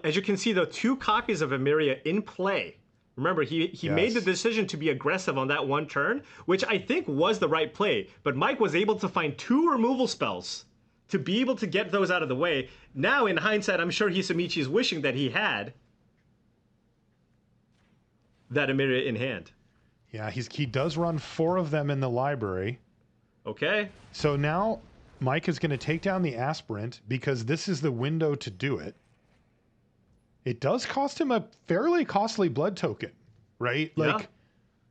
As you can see, though, 2 copies of Emiria in play. Remember, he made the Yes. decision to be aggressive on that one turn, which I think was the right play. But Mike was able to find 2 removal spells to be able to get those out of the way. Now, in hindsight, I'm sure Hisamichi is wishing that he had that Emiria in hand. Yeah, he does run 4 of them in the library. Okay. So now Mike is going to take down the aspirant because this is the window to do it. It does cost him a fairly costly blood token, right? Yeah. Like,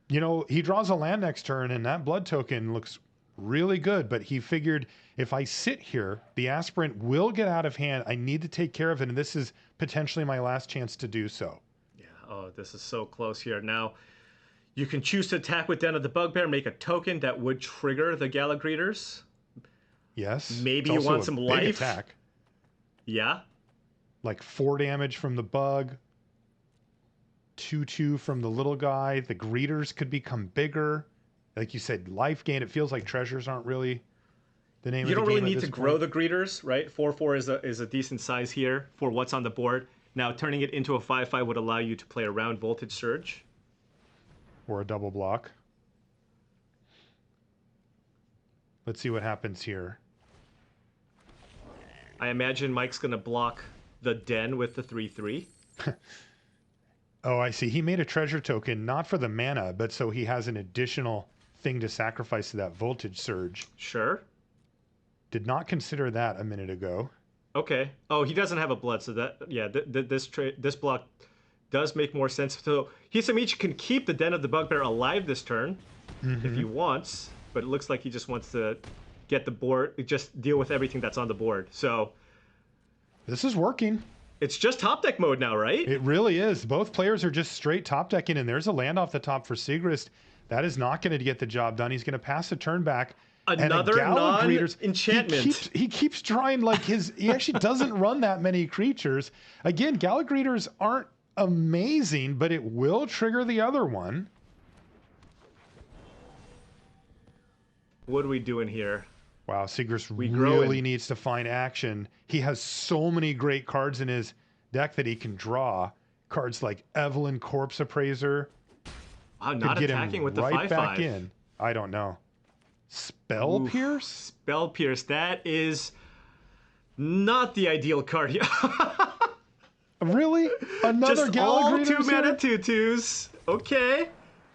you know, he draws a land next turn and that blood token looks really good, but he figured if I sit here, the aspirant will get out of hand. I need to take care of it, and this is potentially my last chance to do so. Yeah, oh, this is so close here. Now, you can choose to attack with Den of the Bugbear, make a token that would trigger the Galagreeters. Yes. Maybe It's you also want a some big life. attack. Yeah. Like 4 damage from the bug. 2/2 from the little guy. The greeters could become bigger. Like you said, life gain. It feels like treasures aren't really the name of the game. You don't really need at to this grow point. the Greeters, right? 4/4 is a decent size here for what's on the board. Now, turning it into a 5/5 would allow you to play around Voltage Surge. Or a double block. Let's see what happens here. I imagine Mike's going to block the Den with the 3/3. Oh, I see. He made a treasure token, not for the mana, but so he has an additional thing to sacrifice to that voltage surge. Sure. Did not consider that a minute ago. Okay. Oh, he doesn't have a blood, so that yeah, this block does make more sense. So Hisamichi can keep the Den of the Bugbear alive this turn if he wants, but it looks like he just wants to get the board, just deal with everything that's on the board. So This is working. it's just top deck mode now, right? It really is. Both players are just straight top decking, and there's a land off the top for Sigrist. That is not going to get the job done. He's going to pass a turn back. Another non-enchantment. He keeps trying like he actually doesn't run that many creatures. Again, Galagreeters aren't amazing, but it will trigger the other one. What are we doing here? Wow, Sigrist growing. really needs to find action. He has so many great cards in his deck that he can draw. Cards like Evelyn Corpse Appraiser. I'm Could not get attacking him with the right 5/5. back in. I don't know. Spell Oof. Pierce? Spell Pierce. That is not the ideal card here. Really? Another Just all Galagreeters 2 mana here? tutus. Okay.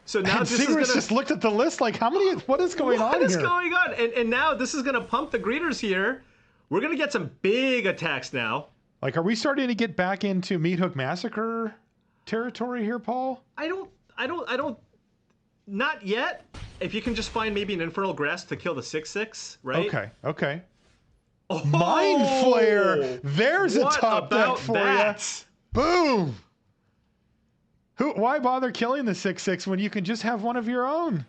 So now And this is Sigrist gonna. just looked at the list like, how many? What is going on What is here? going on? And now this is gonna pump the greeters here. We're gonna get some big attacks now. Like, are we starting to get back into Meat Hook Massacre territory here, Paul? I don't. Not yet. If you can just find maybe an Infernal Grasp to kill the 6/6, right? Okay. Oh, Mind Flayer. There's a what top deck about for that? you. Boom. Why bother killing the 6/6 when you can just have one of your own?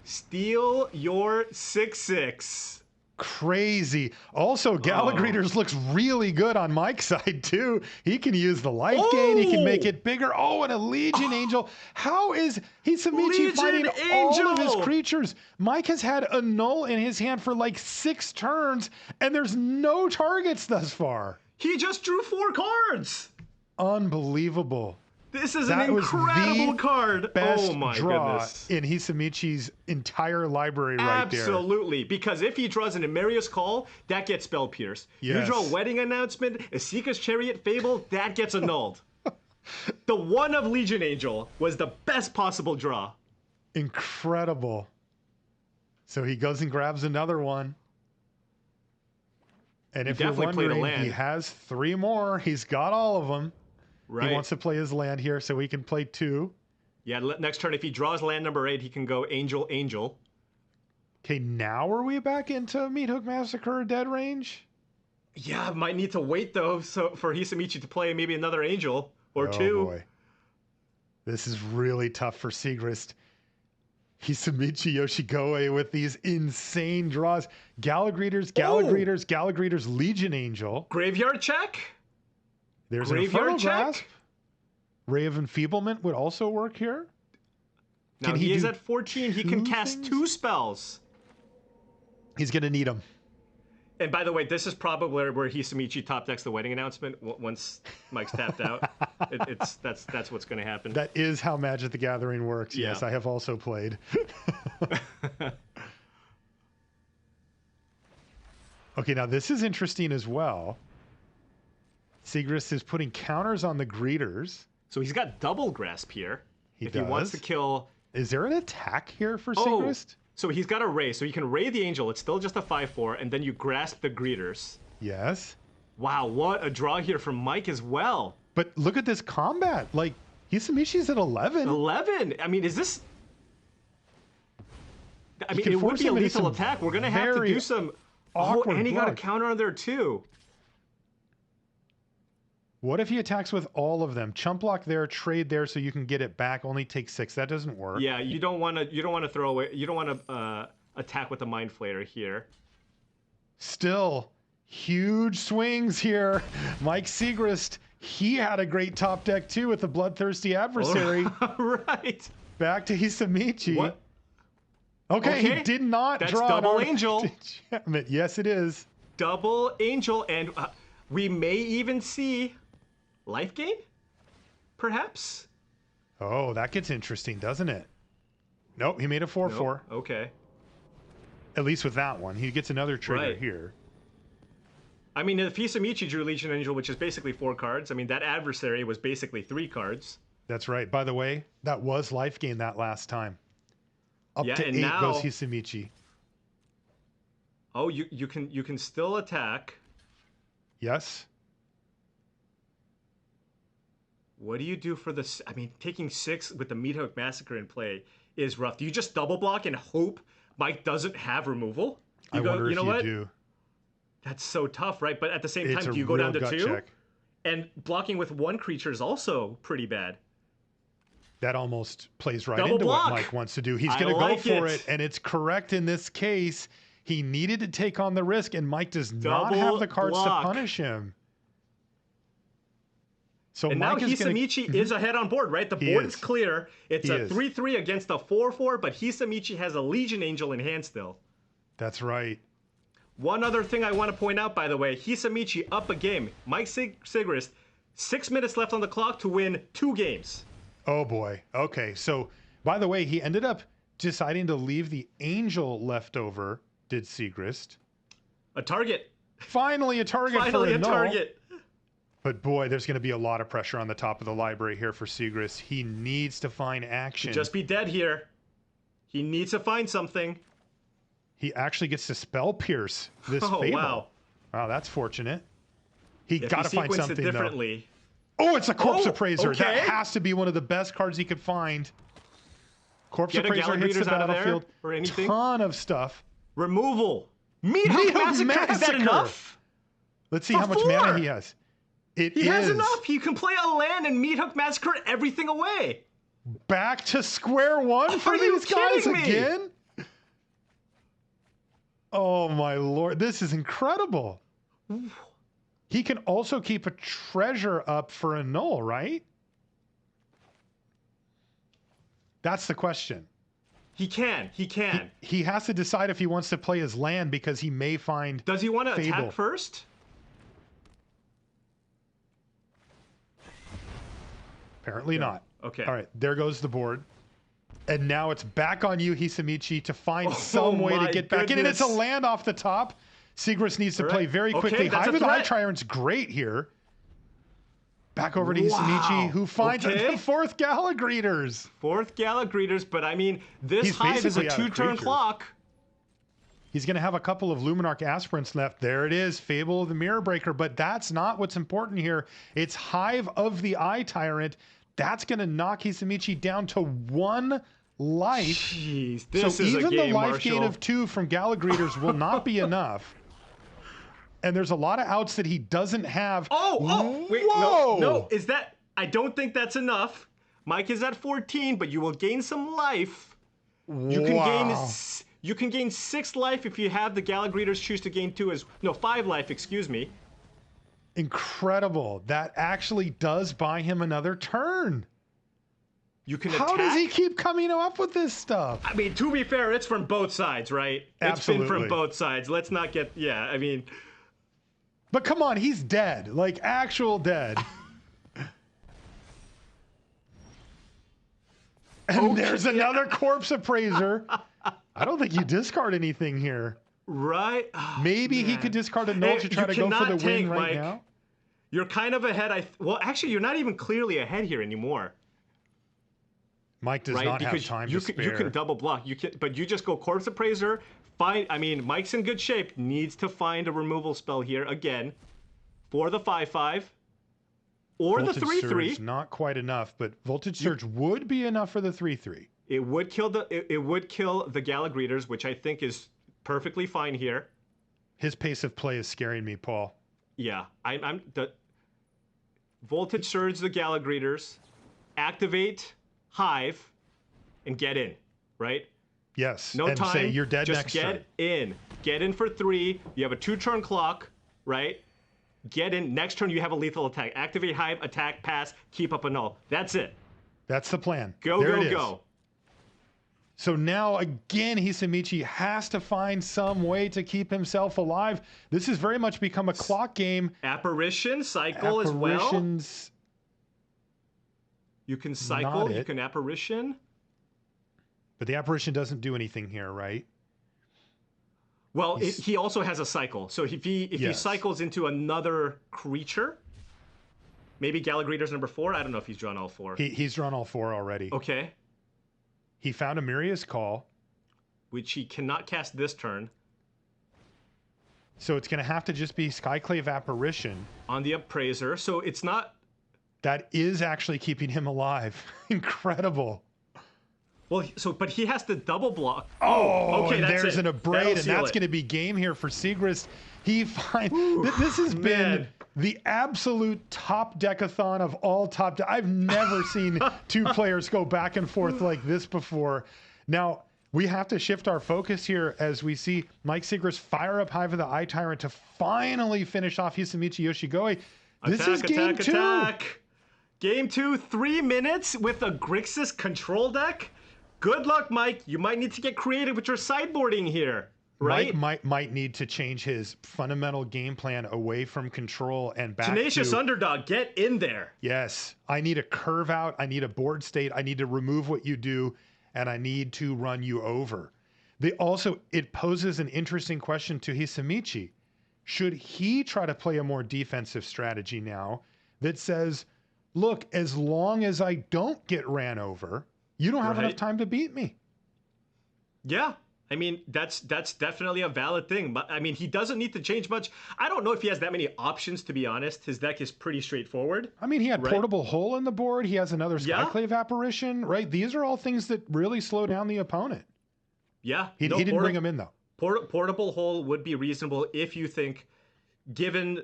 Steal your 6/6. Crazy. Also, Galagreeters looks really good on Mike's side, too. He can use the life gain. He can make it bigger. Oh, and a Legion Angel. How is Hisamichi Legion fighting all of his Angel! creatures? Mike has had a null in his hand for like 6 turns, and there's no targets thus far. He just drew 4 cards. Unbelievable. This is That an was incredible the card. Best Oh my draw goodness. in Hisamichi's entire library right there. Absolutely, because if he draws an Emeria's Call, that gets Spell Pierce. You Yes. draw a Wedding Announcement, Asika's Chariot Fable, that gets annulled. The one of Legion Angel was the best possible draw. Incredible. So he goes and grabs another one. And if you're definitely played a wondering, he land. has 3 more. He's got all of them. Right. He wants to play his land here so he can play 2. Yeah, next turn, if he draws land number 8, he can go Angel, Angel. Okay, now are we back into Meat Hook Massacre dead range? Yeah, might need to wait, though, so for Hisamichi to play maybe another Angel or 2. Oh, boy. This is really tough for Sigrist. Hisamichi Yoshigoe with these insane draws. Galagreeters, Legion Angel. Graveyard check? There's an Graveyard Infernal check? Grasp. Ray of Enfeeblement would also work here. Now he is at 14. He can cast 2 spells. He's going to need them. And by the way, this is probably where Hisamichi top decks the wedding announcement once Mike's tapped out. That's what's going to happen. That is how Magic the Gathering works. Yeah. Yes, I have also played. Okay, now this is interesting as well. Sigrist is putting counters on the greeters. So he's got double grasp here. He wants to kill... Is there an attack here for Sigrist? So he's got a Ray. So you can Ray the Angel. It's still just a 5/4, and then you grasp the greeters. Yes. Wow, what a draw here from Mike as well. But look at this combat. Like, Hisamichi's at 11. 11? I mean, is this... I mean, it would be a lethal attack. We're going to have to do some... Oh, and he got a counter on there too. What if he attacks with all of them? Chump block there, trade there, so you can get it back. Only take 6. That doesn't work. Yeah, you don't want to throw away. You don't want to attack with the Mind Flayer here. Still, huge swings here. Mike Sigrist, he had a great top deck too with the Bloodthirsty Adversary. Right. Back to Hisamichi. What? Okay, he did not That's draw double angel. Enchantment. Yes, it is. Double angel, and we may even see life gain, perhaps. Oh, that gets interesting, doesn't it? Nope, he made a 4/4. Nope. Okay. At least with that one, he gets another trigger here. I mean, if Hisamichi drew Legion Angel, which is basically 4 cards, I mean that adversary was basically 3 cards. That's right. By the way, that was life gain that last time. Up to 8 now, goes Hisamichi. Oh, you can still attack. Yes. What do you do for this? I mean, taking 6 with the Meat Hook Massacre in play is rough. Do you just double block and hope Mike doesn't have removal? I wonder if you do. That's so tough, right? But at the same time, do you go down to 2? Check. And blocking with 1 creature is also pretty bad. That almost plays right Double into block. what Mike wants to do. He's going to go for it, and it's correct in this case. He needed to take on the risk, and Mike does not have the cards to punish him. So and Mike now Hisamichi is ahead on board, right? The board is clear. It's a 3/3 against a 4/4, but Hisamichi has a Legion Angel in hand still. That's right. One other thing I want to point out, by the way, Hisamichi up a game. Mike Sigrist, 6 minutes left on the clock to win 2 games. Oh boy. Okay. So, by the way, he ended up deciding to leave the Angel left over, did Sigrist. A target. Finally a target Finally for a null. target. But boy, there's going to be a lot of pressure on the top of the library here for Sigrist. He needs to find action. Just be dead here. He needs to find something. He actually gets to spell pierce this Fable. Wow. Wow, that's fortunate. He If got to he find sequenced something it differently. though. Oh, it's a Corpse Appraiser. Okay. That has to be one of the best cards he could find. Corpse Appraiser hits the battlefield. Or anything. Ton of stuff. Removal. Meat Hook Massacre. Is that enough? Let's see how much mana he has. He has enough. He can play a land and Meat Hook Massacre everything away. Back to square one for these guys again? Oh my lord, this is incredible. He can also keep a treasure up for a null, right? That's the question. He can. He has to decide if he wants to play his land because he may find Does he want to Fable. attack first? Apparently not. Okay. All right, there goes the board. And now it's back on you, Hisamichi, to find some way to get back in. And it's a land off the top. Sigrist needs to play very quickly. Hive of the Eye Tyrant's great here. Back over to Hisamichi, who finds the 4th Gala Greeters. 4th Gala Greeters, but I mean, this Hive is a 2-turn clock. He's going to have a couple of Luminarch Aspirants left. There it is, Fable of the Mirror Breaker. But that's not what's important here. It's Hive of the Eye Tyrant. That's going to knock Hisamichi down to 1 life. Jeez, this so is even a game, the life Marshall. gain of 2 from Gala Greeters will not be enough. And there's a lot of outs that he doesn't have. Wait, no, is that... I don't think that's enough. Mike is at 14, but you will gain some life. You can gain 6 life if you have the Gala Greeters choose to gain 5 life, excuse me. Incredible. That actually does buy him another turn. You can How attack. does he keep coming up with this stuff? I mean, to be fair, it's from both sides, right? Absolutely. It's been from both sides. Let's not get, yeah, I mean. But come on, he's dead. Like, actual dead. And there's another corpse appraiser. I don't think you discard anything here. Right? Oh, Maybe he could discard a null to try to go for the win right now. You're kind of ahead. Well, actually, you're not even clearly ahead here anymore. Mike does not have time to spare. You can double block. But you just go Corpse Appraiser. I mean, Mike's in good shape. Needs to find a removal spell here again for the 5/5 or the 3/3. Not quite enough, but Voltage Surge would be enough for the 3/3. It would kill the Galagreeters, which I think is perfectly fine here. His pace of play is scaring me, Paul. Yeah, I'm the Voltage Surge the Galagreeters, activate Hive, and get in, right? Yes. No and time. Say you're dead just next get turn. in. Get in for 3. You have a 2-turn clock, right? Get in. Next turn you have a lethal attack. Activate Hive, attack, pass, keep up a null. That's it. That's the plan. Go, there go, it is. go. So now again, Hisamichi has to find some way to keep himself alive. This has very much become a clock game. Apparition, cycle as well. Apparitions. You can cycle, you can apparition. But the apparition doesn't do anything here, right? Well, he also has a cycle. So if he cycles into another creature, maybe Galagreeter's number 4. I don't know if he's drawn all 4. He's drawn all 4 already. Okay. He found a Miria's Call, which he cannot cast this turn. So it's going to have to just be Skyclave Apparition. On the Appraiser. So it's not... That is actually keeping him alive. Incredible. Well, but he has to double block. Oh, okay, and there's an Abrade, and that's going to be game here for Sigrist. He finds... This has been the absolute top deckathon of all top... I've never seen 2 players go back and forth like this before. Now, we have to shift our focus here as we see Mike Sigrist fire up Hive of the Eye Tyrant to finally finish off Hisamichi Yoshigoe. This is game 2. Attack. Game 2, 3 minutes with a Grixis control deck. Good luck, Mike. You might need to get creative with your sideboarding here, right? Mike might need to change his fundamental game plan away from control and back Tenacious to... Underdog, get in there. Yes. I need a curve out. I need a board state. I need to remove what you do, and I need to run you over. It poses an interesting question to Hisamichi. Should he try to play a more defensive strategy now that says, look, as long as I don't get ran over, you don't have enough time to beat me. Yeah. I mean, that's definitely a valid thing. But I mean, he doesn't need to change much. I don't know if he has that many options, to be honest. His deck is pretty straightforward. I mean, he had Portable Hole in the board. He has another Skyclave Apparition, right? These are all things that really slow down the opponent. Yeah. He didn't bring them in, though. Portable Hole would be reasonable if you think, given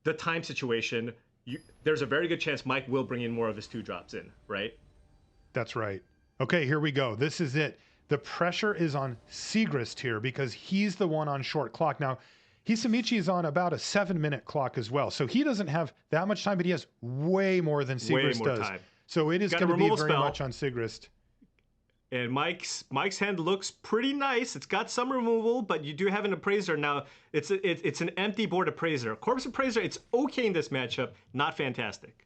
the time situation, there's a very good chance Mike will bring in more of his 2-drops in, right? That's right. Okay, here we go. This is it. The pressure is on Sigrist here because he's the one on short clock. Now, Hisamichi is on about a 7-minute clock as well. So he doesn't have that much time, but he has way more than Sigrist does. Time. So it is going to be very much on Sigrist. And Mike's hand looks pretty nice. It's got some removal, but you do have an Appraiser. Now, it's an empty board Appraiser. Corpse Appraiser, it's okay in this matchup, not fantastic.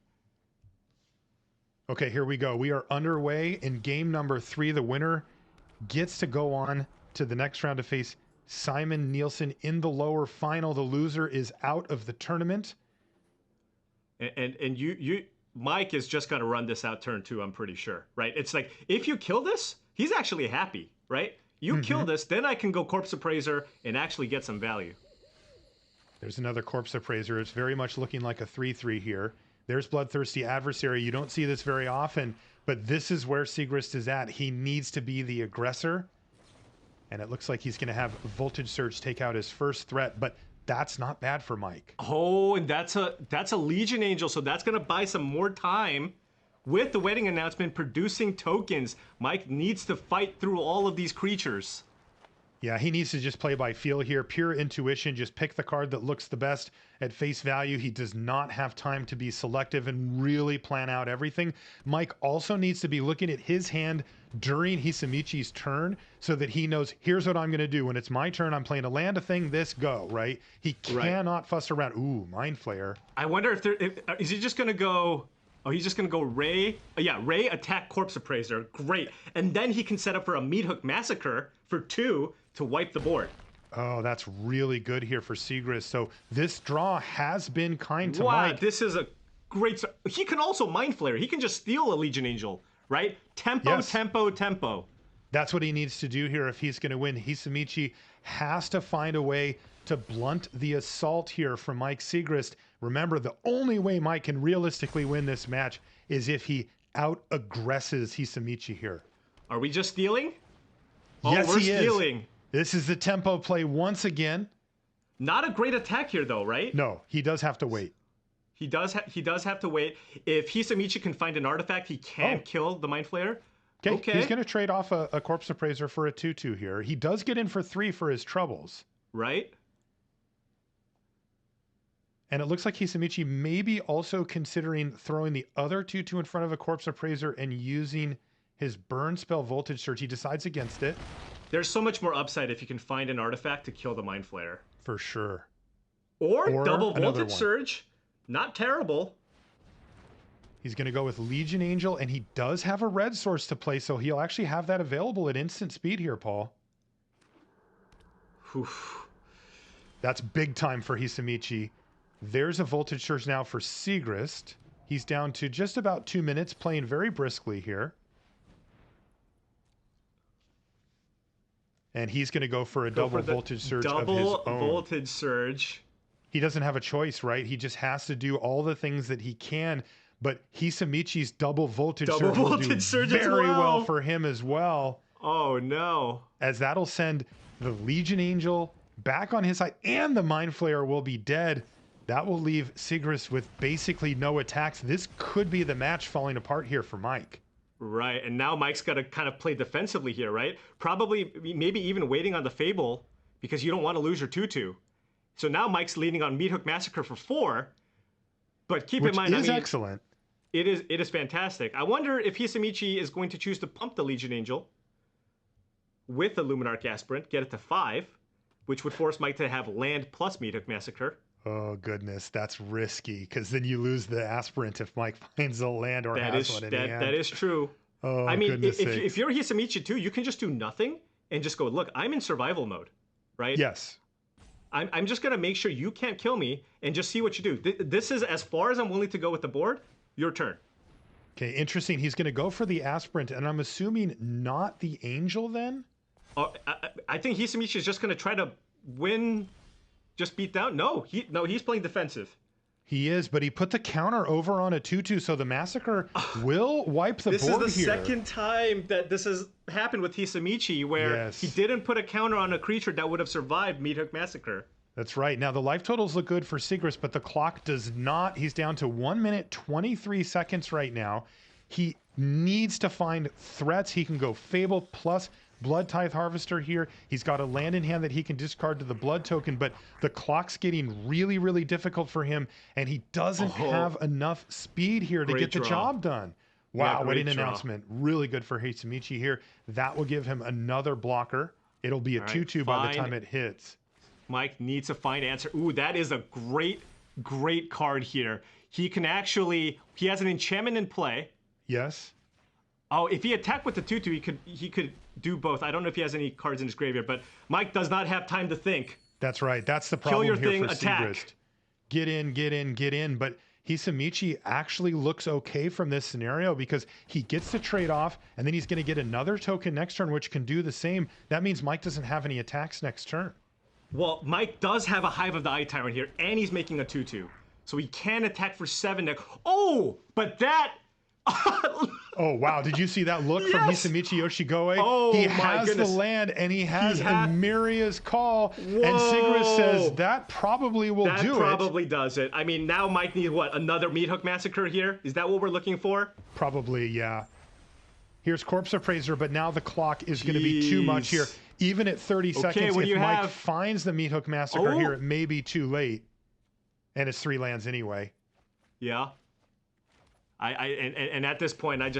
Okay, here we go. We are underway in game number 3. The winner gets to go on to the next round to face Simon Nielsen in the lower final. The loser is out of the tournament. And Mike is just going to run this out turn 2, I'm pretty sure, right? It's like, if you kill this, he's actually happy, right? You kill this, then I can go Corpse Appraiser and actually get some value. There's another Corpse Appraiser. It's very much looking like a 3/3 here. There's Bloodthirsty Adversary. You don't see this very often, but this is where Sigrist is at. He needs to be the aggressor, and it looks like he's going to have Voltage Surge take out his first threat, but that's not bad for Mike. Oh, and that's a Legion Angel, so that's going to buy some more time with the wedding announcement producing tokens. Mike needs to fight through all of these creatures. Yeah, he needs to just play by feel here. Pure intuition. Just pick the card that looks the best at face value. He does not have time to be selective and really plan out everything. Mike also needs to be looking at his hand during Hisamichi's turn so that he knows, here's what I'm going to do. When it's my turn, I'm playing a land, a thing, this, go, right? He cannot fuss around. Ooh, Mind Flayer. I wonder is he just going to go... Oh, he's just going to go Ray. Yeah, Ray, attack, Corpse Appraiser. Great. And then he can set up for a Meat Hook Massacre for 2 to wipe the board. Oh, that's really good here for Sigrist. So this draw has been kind to Wow, Mike. this is a great... He can also Mind Flayer. He can just steal a Legion Angel, right? Tempo, Yes. tempo, tempo. That's what he needs to do here if he's going to win. Hisamichi has to find a way to blunt the assault here from Mike Sigrist. Remember, the only way Mike can realistically win this match is if he out-aggresses Hisamichi here. Are we just stealing? Oh, Yes, we're he is. stealing. This is the tempo play once again. Not a great attack here, though, right? No, he does have to wait. He does have to wait. If Hisamichi can find an artifact, he can kill the Mind Flayer. Okay, he's going to trade off a Corpse Appraiser for a 2/2 here. He does get in for 3 for his troubles. Right? And it looks like Hisamichi may be also considering throwing the other 2/2 in front of a Corpse Appraiser and using his burn spell Voltage Surge. He decides against it. There's so much more upside if you can find an artifact to kill the Mind Flayer. For sure. Or double another Voltage one. Surge. Not terrible. He's going to go with Legion Angel, and he does have a red source to play, so he'll actually have that available at instant speed here, Paul. Oof. That's big time for Hisamichi. There's a Voltage Surge now for Sigrist. He's down to just about 2 minutes, playing very briskly here. And he's going to go for a double Voltage Surge of his Double own. Voltage Surge. He doesn't have a choice, right? He just has to do all the things that he can. But Hisamichi's double Voltage Surge will do very well for him as well. Oh, no. As that'll send the Legion Angel back on his side, and the Mind Flayer will be dead. That will leave Sigrist with basically no attacks. This could be the match falling apart here for Mike. Right, and now Mike's got to kind of play defensively here, right? Probably, maybe even waiting on the Fable, because you don't want to lose your 2/2. So now Mike's leaning on Meat Hook Massacre for 4. But keep in mind, excellent. It is fantastic. I wonder if Hisamichi is going to choose to pump the Legion Angel with the Luminarch Aspirant, get it to 5, which would force Mike to have land plus Meat Hook Massacre. Oh, goodness. That's risky, because then you lose the Aspirant if Mike finds a land or has one in the hand. That is true. Oh, I mean, goodness sakes. if you're Hisamichi too, you can just do nothing and just go, look, I'm in survival mode, right? Yes. I'm just going to make sure you can't kill me and just see what you do. This is as far as I'm willing to go with the board. Your turn. Okay, interesting. He's going to go for the Aspirant, and I'm assuming not the Angel then? I think Hisamichi is just going to try to win, just beat down. No, he's playing defensive. He is, but he put the counter over on a 2/2, so the Massacre will wipe the board here. This is the second time that this has happened with Hisamichi, where he didn't put a counter on a creature that would have survived Meat Hook Massacre. That's right. Now, the life totals look good for Sigrist, but the clock does not. He's down to 1 minute, 23 seconds right now. He needs to find threats. He can go Fable plus Blood Tithe Harvester here. He's got a land in hand that he can discard to the blood token, but the clock's getting really, really difficult for him, and he doesn't have enough speed here to get the job done. Wow, what an announcement. Really good for Hisamichi here. That will give him another blocker. It'll be a 2/2 by the time it hits. Mike needs to find answer. Ooh, that is a great, great card here. He can actually, he has an enchantment in play. Yes. Oh, if he attacked with the 2/2, he could do both. I don't know if he has any cards in his graveyard, but Mike does not have time to think. That's right. That's the problem Kill your here thing, for attack. Sigrist. Get in, get in, get in. But Hisamichi actually looks okay from this scenario because he gets to trade off, and then he's going to get another token next turn, which can do the same. That means Mike doesn't have any attacks next turn. Well, Mike does have a Hive of the Eye Tyrant here, and he's making a 2/2. So he can attack for 7 next. Oh, but that... Oh, wow. Did you see that look from Hisamichi Yoshigoe? Oh, he my has goodness. the land, and he has Emiria's Call. Whoa. And Sigrist says that probably will do That it. probably does it. I mean, now Mike needs, what, another Meat Hook Massacre here? Is that what we're looking for? Probably, yeah. Here's Corpse Appraiser, but now the clock is going to be too much here. Even at 30 seconds, if Mike finds the Meat Hook Massacre here, it may be too late. And it's 3 lands anyway. Yeah. And at this point, I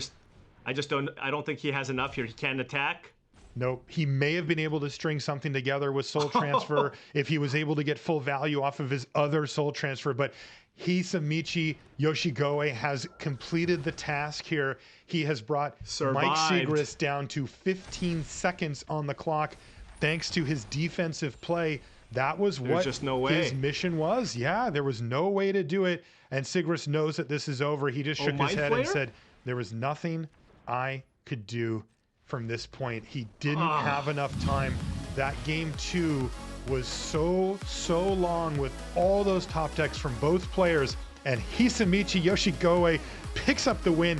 don't think he has enough here. He can't attack. Nope. He may have been able to string something together with Soul Transfer if he was able to get full value off of his other Soul Transfer, but Hisamichi Yoshigoe has completed the task here. He has brought Mike Sigrist down to 15 seconds on the clock thanks to his defensive play. That was what just no way. His mission was. Yeah, there was no way to do it. And Sigrist knows that this is over. He just shook his head and said, there was nothing I could do from this point. He didn't have enough time. That game 2 was so long with all those top decks from both players, and Hisamichi Yoshigoe picks up the win.